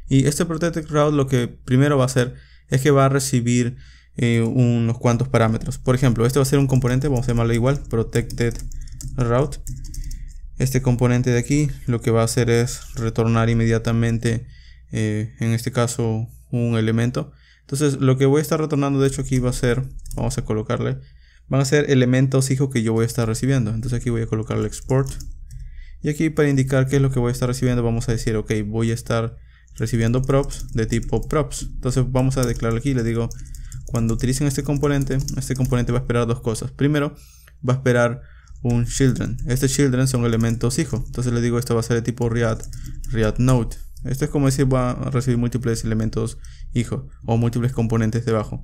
A: y este protected route lo que primero va a hacer es que va a recibir unos cuantos parámetros. Por ejemplo, este va a ser un componente, vamos a llamarlo igual, protected route, este componente de aquí lo que va a hacer es retornar inmediatamente, en este caso, un elemento. Entonces lo que voy a estar retornando de hecho aquí va a ser, vamos a colocarle, van a ser elementos hijos que yo voy a estar recibiendo. Entonces aquí voy a colocarle export. Y aquí para indicar qué es lo que voy a estar recibiendo vamos a decir, ok, voy a estar recibiendo props de tipo props. Entonces vamos a declarar aquí, le digo, cuando utilicen este componente va a esperar dos cosas. Primero, va a esperar un children. Este children son elementos hijos. Entonces le digo, esto va a ser de tipo read node. Esto es como decir, va a recibir múltiples elementos hijos o múltiples componentes debajo.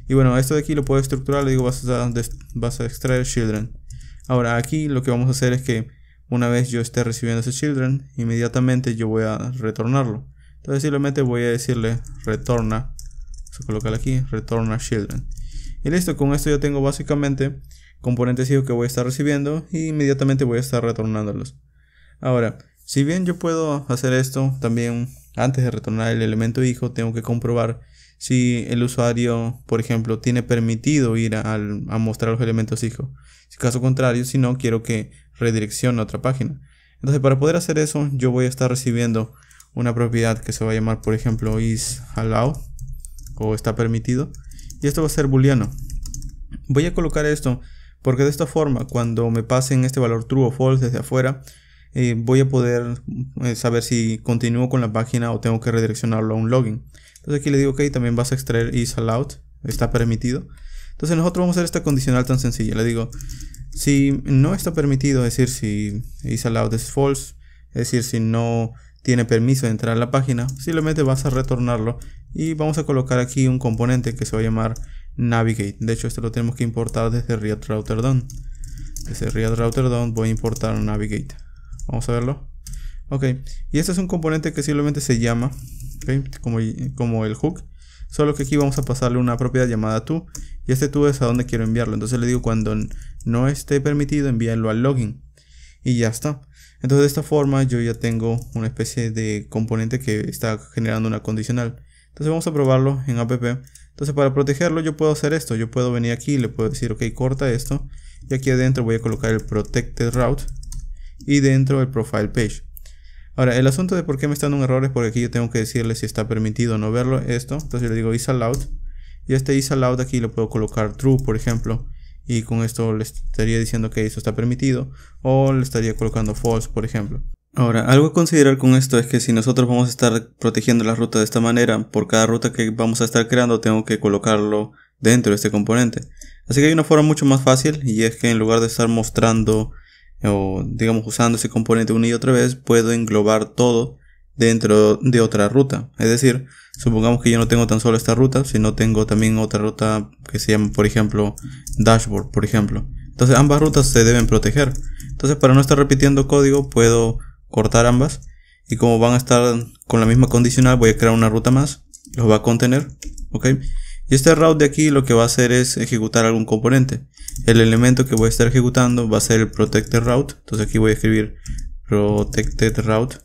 A: Y bueno, esto de aquí lo puedo estructurar, le digo, vas a extraer children. Ahora aquí lo que vamos a hacer es que una vez yo esté recibiendo ese children, inmediatamente yo voy a retornarlo. Entonces simplemente voy a decirle retorna, vamos a colocarle aquí, retorna children. Y listo, con esto ya tengo básicamente componentes hijos que voy a estar recibiendo y inmediatamente voy a estar retornándolos. Ahora, si bien yo puedo hacer esto, también antes de retornar el elemento hijo tengo que comprobar si el usuario, por ejemplo, tiene permitido ir a mostrar los elementos hijos. Si caso contrario, si no, quiero que redireccione a otra página. Entonces para poder hacer eso, yo voy a estar recibiendo una propiedad que se va a llamar, por ejemplo, is allowed o está permitido. Y esto va a ser booleano. Voy a colocar esto porque de esta forma, cuando me pasen este valor true o false desde afuera, voy a poder saber si continúo con la página o tengo que redireccionarlo a un login. Entonces aquí le digo, ok, también vas a extraer is allowed, está permitido. Entonces nosotros vamos a hacer esta condicional tan sencilla. Le digo, si no está permitido, es decir, si is allowed es false, es decir, si no tiene permiso de entrar a la página, simplemente vas a retornarlo. Y vamos a colocar aquí un componente que se va a llamar navigate. De hecho, esto lo tenemos que importar desde read_router_done. Desde read_router_done voy a importar navigate. Vamos a verlo. Ok, y este es un componente que simplemente se llama, okay, como el hook. Solo que aquí vamos a pasarle una propiedad llamada to. Y este to es a donde quiero enviarlo. Entonces le digo, cuando no esté permitido, envíenlo al login. Y ya está. Entonces de esta forma yo ya tengo una especie de componente que está generando una condicional. Entonces vamos a probarlo en app. Entonces para protegerlo yo puedo hacer esto. Yo puedo venir aquí y le puedo decir, ok, corta esto. Y aquí adentro voy a colocar el protected route. Y dentro el profile page. Ahora el asunto de por qué me está dando un error es porque aquí yo tengo que decirle si está permitido o no verlo esto. Entonces yo le digo is allowed. Y este is allowed aquí lo puedo colocar true, por ejemplo. Y con esto le estaría diciendo que eso está permitido. O le estaría colocando false, por ejemplo. Ahora, algo a considerar con esto es que si nosotros vamos a estar protegiendo la ruta de esta manera, por cada ruta que vamos a estar creando tengo que colocarlo dentro de este componente. Así que hay una forma mucho más fácil, y es que en lugar de estar mostrando o digamos usando ese componente una y otra vez, puedo englobar todo dentro de otra ruta. Es decir, supongamos que yo no tengo tan solo esta ruta, sino tengo también otra ruta que se llama, por ejemplo, dashboard, por ejemplo. Entonces ambas rutas se deben proteger. Entonces para no estar repitiendo código puedo cortar ambas, y como van a estar con la misma condicional voy a crear una ruta más, los va a contener, ok. Y este route de aquí lo que va a hacer es ejecutar algún componente. El elemento que voy a estar ejecutando va a ser el protected route. Entonces aquí voy a escribir protected route.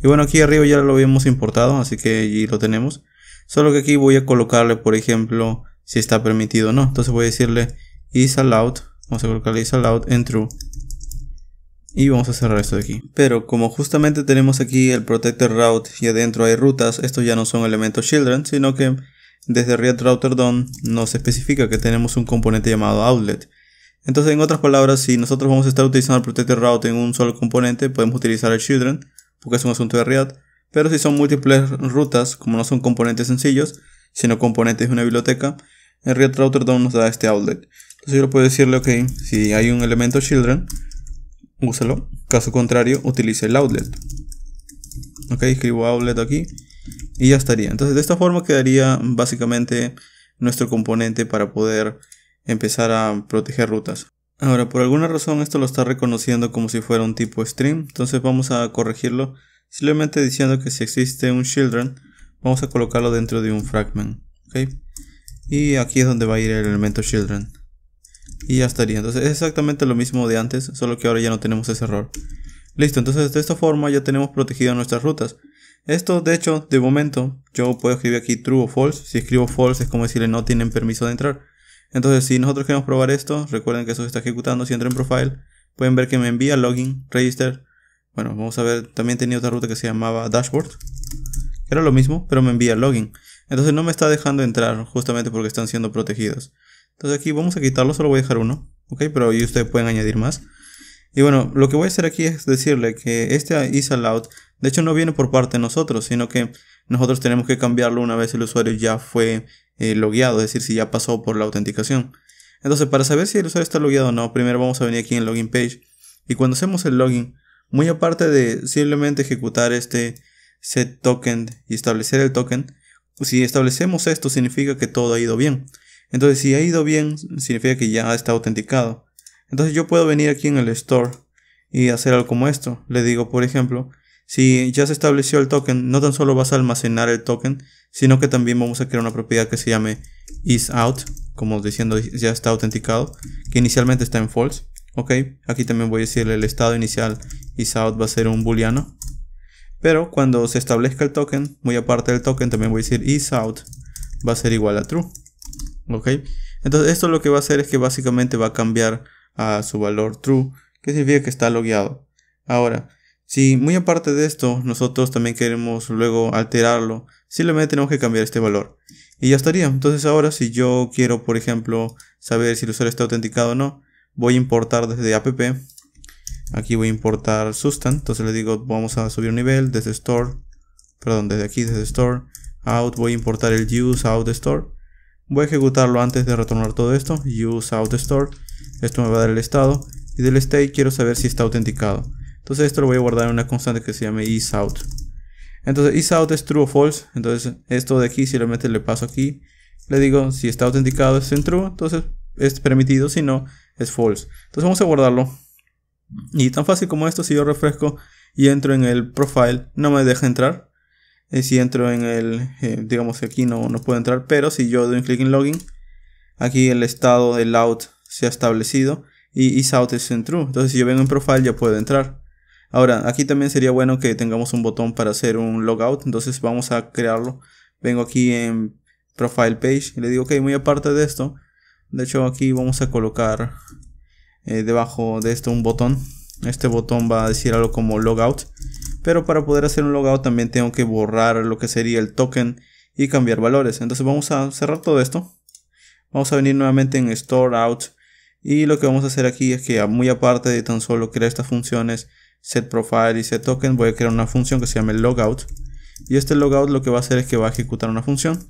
A: Y bueno, aquí arriba ya lo habíamos importado, así que allí lo tenemos. Solo que aquí voy a colocarle, por ejemplo, si está permitido o no. Entonces voy a decirle is allowed. Vamos a colocarle is allowed en true. Y vamos a cerrar esto de aquí. Pero como justamente tenemos aquí el protected route y adentro hay rutas, estos ya no son elementos children, sino que desde read_router_done nos especifica que tenemos un componente llamado outlet. Entonces, en otras palabras, si nosotros vamos a estar utilizando el protected route en un solo componente, podemos utilizar el children, porque es un asunto de React. Pero si son múltiples rutas, como no son componentes sencillos, sino componentes de una biblioteca, el read_router_done nos da este outlet. Entonces yo le puedo decirle, ok, si hay un elemento children, úsalo. Caso contrario, utilice el outlet. Ok, escribo outlet aquí y ya estaría. Entonces de esta forma quedaría básicamente nuestro componente para poder empezar a proteger rutas. Ahora, por alguna razón esto lo está reconociendo como si fuera un tipo string. Entonces vamos a corregirlo simplemente diciendo que si existe un children, vamos a colocarlo dentro de un fragment. ¿Ok? Y aquí es donde va a ir el elemento children. Y ya estaría. Entonces es exactamente lo mismo de antes, solo que ahora ya no tenemos ese error. Listo, entonces de esta forma ya tenemos protegidas nuestras rutas. Esto, de hecho, de momento, yo puedo escribir aquí true o false. Si escribo false es como decirle no tienen permiso de entrar. Entonces si nosotros queremos probar esto, recuerden que eso se está ejecutando. Si entro en profile, pueden ver que me envía login, register. Bueno, vamos a ver, también tenía otra ruta que se llamaba dashboard, que era lo mismo, pero me envía login. Entonces no me está dejando entrar justamente porque están siendo protegidos. Entonces aquí vamos a quitarlo, solo voy a dejar uno, ok, pero ahí ustedes pueden añadir más. Y bueno, lo que voy a hacer aquí es decirle que este isAllowed de hecho no viene por parte de nosotros, sino que nosotros tenemos que cambiarlo una vez el usuario ya fue logueado, es decir, si ya pasó por la autenticación. Entonces, para saber si el usuario está logueado o no, primero vamos a venir aquí en Login Page. Y cuando hacemos el login, muy aparte de simplemente ejecutar este set token y establecer el token, si establecemos esto significa que todo ha ido bien. Entonces, si ha ido bien, significa que ya está autenticado. Entonces, yo puedo venir aquí en el store y hacer algo como esto. Le digo, por ejemplo, si ya se estableció el token, no tan solo vas a almacenar el token, sino que también vamos a crear una propiedad que se llame isOut, como diciendo ya está autenticado, que inicialmente está en false. Ok, aquí también voy a decirle el estado inicial isOut va a ser un booleano. Pero cuando se establezca el token, muy aparte del token, también voy a decir isOut va a ser igual a true. Ok, entonces esto lo que va a hacer es que básicamente va a cambiar a su valor true, que significa que está logueado. Ahora, si muy aparte de esto nosotros también queremos luego alterarlo, simplemente tenemos que cambiar este valor y ya estaría. Entonces ahora si yo quiero, por ejemplo, saber si el usuario está autenticado o no, voy a importar desde app. Aquí voy a importar Substance. Entonces le digo, vamos a subir un nivel desde store, perdón, desde aquí, desde store, out, voy a importar el use out store. Voy a ejecutarlo antes de retornar todo esto, use out store. Esto me va a dar el estado y del state quiero saber si está autenticado. Entonces esto lo voy a guardar en una constante que se llame isOut. Entonces isOut es true o false. Entonces esto de aquí simplemente le paso aquí. Le digo si está autenticado es en true. Entonces es permitido, si no es false. Entonces vamos a guardarlo. Y tan fácil como esto, si yo refresco y entro en el profile, no me deja entrar. Si entro en el, digamos que aquí no puedo entrar. Pero si yo doy un clic en login, aquí el estado del out se ha establecido. Y isOut es en true. Entonces si yo vengo en profile ya puedo entrar. Ahora, aquí también sería bueno que tengamos un botón para hacer un logout. Entonces vamos a crearlo. Vengo aquí en Profile Page y le digo, ok, muy aparte de esto. De hecho, aquí vamos a colocar debajo de esto un botón. Este botón va a decir algo como logout. Pero para poder hacer un logout también tengo que borrar lo que sería el token y cambiar valores. Entonces vamos a cerrar todo esto. Vamos a venir nuevamente en Store Out. Y lo que vamos a hacer aquí es que muy aparte de tan solo crear estas funciones set profile y set token, voy a crear una función que se llama logout. Y este logout lo que va a hacer es que va a ejecutar una función.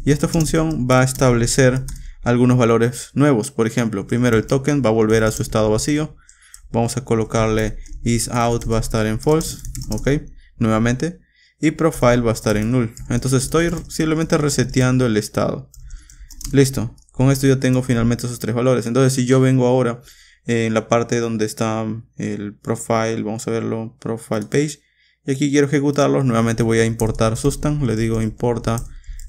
A: Y esta función va a establecer algunos valores nuevos. Por ejemplo, primero el token va a volver a su estado vacío. Vamos a colocarle isOut va a estar en false. Ok, nuevamente. Y profile va a estar en null. Entonces estoy simplemente reseteando el estado. Listo. Con esto ya tengo finalmente esos tres valores. Entonces si yo vengo ahora en la parte donde está el profile, vamos a verlo, profile page, y aquí quiero ejecutarlo, nuevamente voy a importar Substance, le digo importa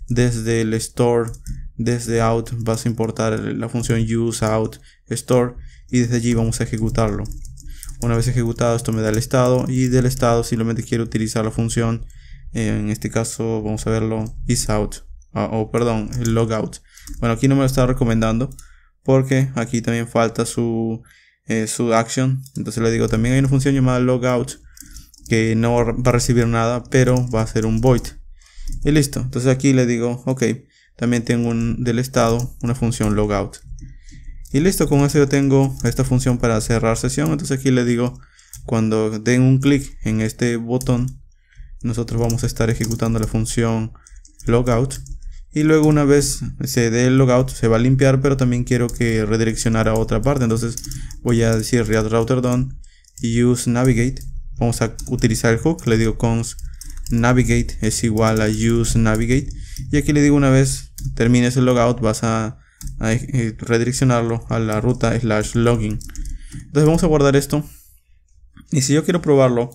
A: desde el store, desde out vas a importar la función use out store y desde allí vamos a ejecutarlo. Una vez ejecutado esto me da el estado y del estado simplemente quiero utilizar la función, en este caso vamos a verlo isOut, perdón, el logout. Bueno, aquí no me lo está recomendando porque aquí también falta su action. Entonces le digo, también hay una función llamada logout que no va a recibir nada, pero va a ser un void. Y listo. Entonces aquí le digo, ok, también tengo del estado una función logout. Y listo, con eso yo tengo esta función para cerrar sesión. Entonces aquí le digo, cuando den un clic en este botón, nosotros vamos a estar ejecutando la función logout. Y luego una vez se dé el logout se va a limpiar, pero también quiero que redireccionara a otra parte. Entonces voy a decir react router done use navigate. Vamos a utilizar el hook, le digo const navigate es igual a use navigate. Y aquí le digo una vez termines el logout vas a redireccionarlo a la ruta /login. Entonces vamos a guardar esto. Y si yo quiero probarlo,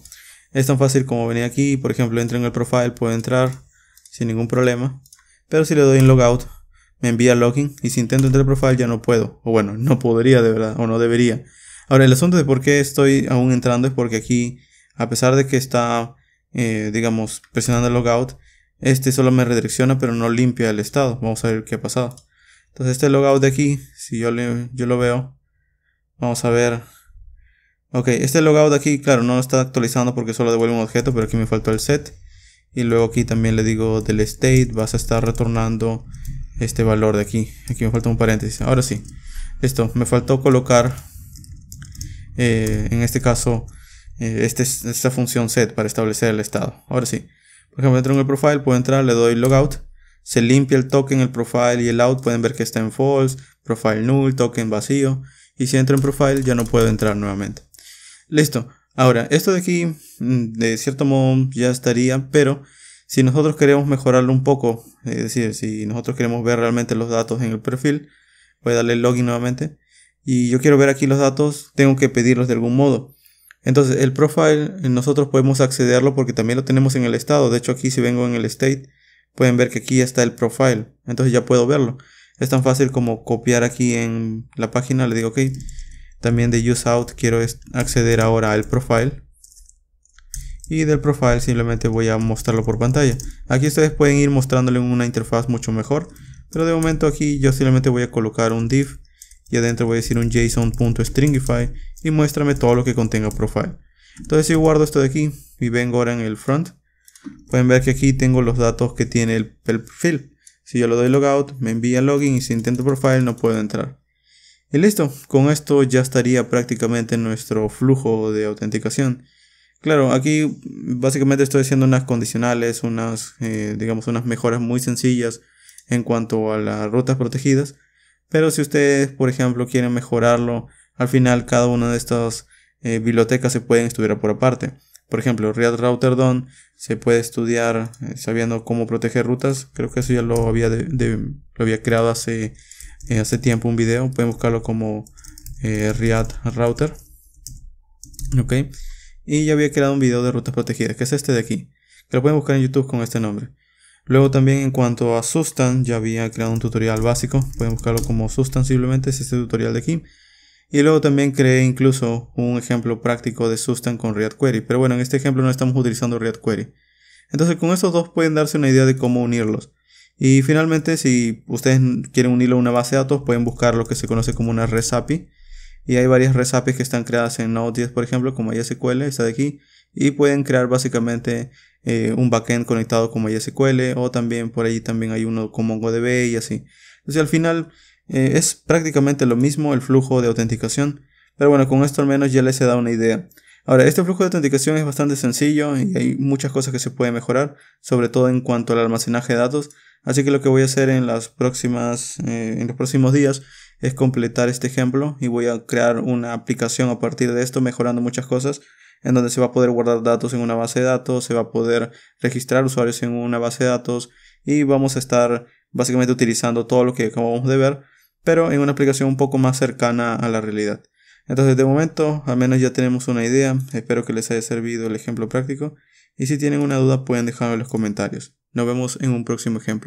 A: es tan fácil como venir aquí, por ejemplo, entro en el profile, puedo entrar sin ningún problema. Pero si le doy en logout, me envía login y si intento entrar al profile ya no puedo. O bueno, no podría de verdad, o no debería. Ahora, el asunto de por qué estoy aún entrando es porque aquí, a pesar de que está, digamos, presionando el logout, este solo me redirecciona pero no limpia el estado. Vamos a ver qué ha pasado. Entonces este logout de aquí, si yo lo veo, vamos a ver Ok, este logout aquí, claro, no lo está actualizando porque solo devuelve un objeto, pero aquí me faltó el set. Y luego aquí también le digo del state, vas a estar retornando este valor de aquí. Aquí me falta un paréntesis. Ahora sí, listo, me faltó colocar, en este caso, esta función set para establecer el estado. Ahora sí, por ejemplo, entro en el profile, puedo entrar, le doy logout. Se limpia el token, el profile y el out. Pueden ver que está en false, profile null, token vacío. Y si entro en profile ya no puedo entrar nuevamente. Listo. Ahora, esto de aquí, de cierto modo ya estaría, pero si nosotros queremos mejorarlo un poco, es decir, si nosotros queremos ver realmente los datos en el perfil, voy a darle login nuevamente. Y yo quiero ver aquí los datos, tengo que pedirlos de algún modo. Entonces, el profile, nosotros podemos accederlo porque también lo tenemos en el estado. De hecho, aquí si vengo en el state, pueden ver que aquí está el profile. Entonces ya puedo verlo. Es tan fácil como copiar aquí en la página. Le digo, ok. También de useOut quiero acceder ahora al profile. Y del profile simplemente voy a mostrarlo por pantalla. Aquí ustedes pueden ir mostrándole una interfaz mucho mejor. Pero de momento aquí yo simplemente voy a colocar un div. Y adentro voy a decir un json.stringify. Y muéstrame todo lo que contenga profile. Entonces si guardo esto de aquí y vengo ahora en el front, pueden ver que aquí tengo los datos que tiene el perfil. Si yo le doy logout, me envía login y si intento profile no puedo entrar. Y listo, con esto ya estaría prácticamente nuestro flujo de autenticación. Claro, aquí básicamente estoy haciendo unas condicionales, digamos unas mejoras muy sencillas en cuanto a las rutas protegidas. Pero si ustedes, por ejemplo, quieren mejorarlo, al final cada una de estas bibliotecas se pueden estudiar por aparte. Por ejemplo, React Router DOM se puede estudiar sabiendo cómo proteger rutas. Creo que eso ya lo había creado hace tiempo un video. Pueden buscarlo como React Router. Ok. Y ya había creado un video de rutas protegidas, que es este de aquí. Que lo pueden buscar en YouTube con este nombre. Luego también en cuanto a Sustan, ya había creado un tutorial básico. Pueden buscarlo como Sustan simplemente, es este tutorial de aquí. Y luego también creé incluso un ejemplo práctico de Sustan con React Query. Pero bueno, en este ejemplo no estamos utilizando React Query. Entonces con estos dos pueden darse una idea de cómo unirlos. Y finalmente, si ustedes quieren unirlo a una base de datos, pueden buscar lo que se conoce como una REST API. Y hay varias REST APIs que están creadas en Node.js, por ejemplo, como MySQL, esta de aquí. Y pueden crear básicamente un backend conectado con MySQL. O también por ahí también hay uno con MongoDB y así. Entonces al final es prácticamente lo mismo el flujo de autenticación. Pero bueno, con esto al menos ya les he dado una idea. Ahora, este flujo de autenticación es bastante sencillo y hay muchas cosas que se pueden mejorar, sobre todo en cuanto al almacenaje de datos. Así que lo que voy a hacer en los próximos días es completar este ejemplo y voy a crear una aplicación a partir de esto, mejorando muchas cosas, en donde se va a poder guardar datos en una base de datos, se va a poder registrar usuarios en una base de datos y vamos a estar básicamente utilizando todo lo que acabamos de ver, pero en una aplicación un poco más cercana a la realidad. Entonces de momento al menos ya tenemos una idea. Espero que les haya servido el ejemplo práctico y si tienen una duda pueden dejarlo en los comentarios. Nos vemos en un próximo ejemplo.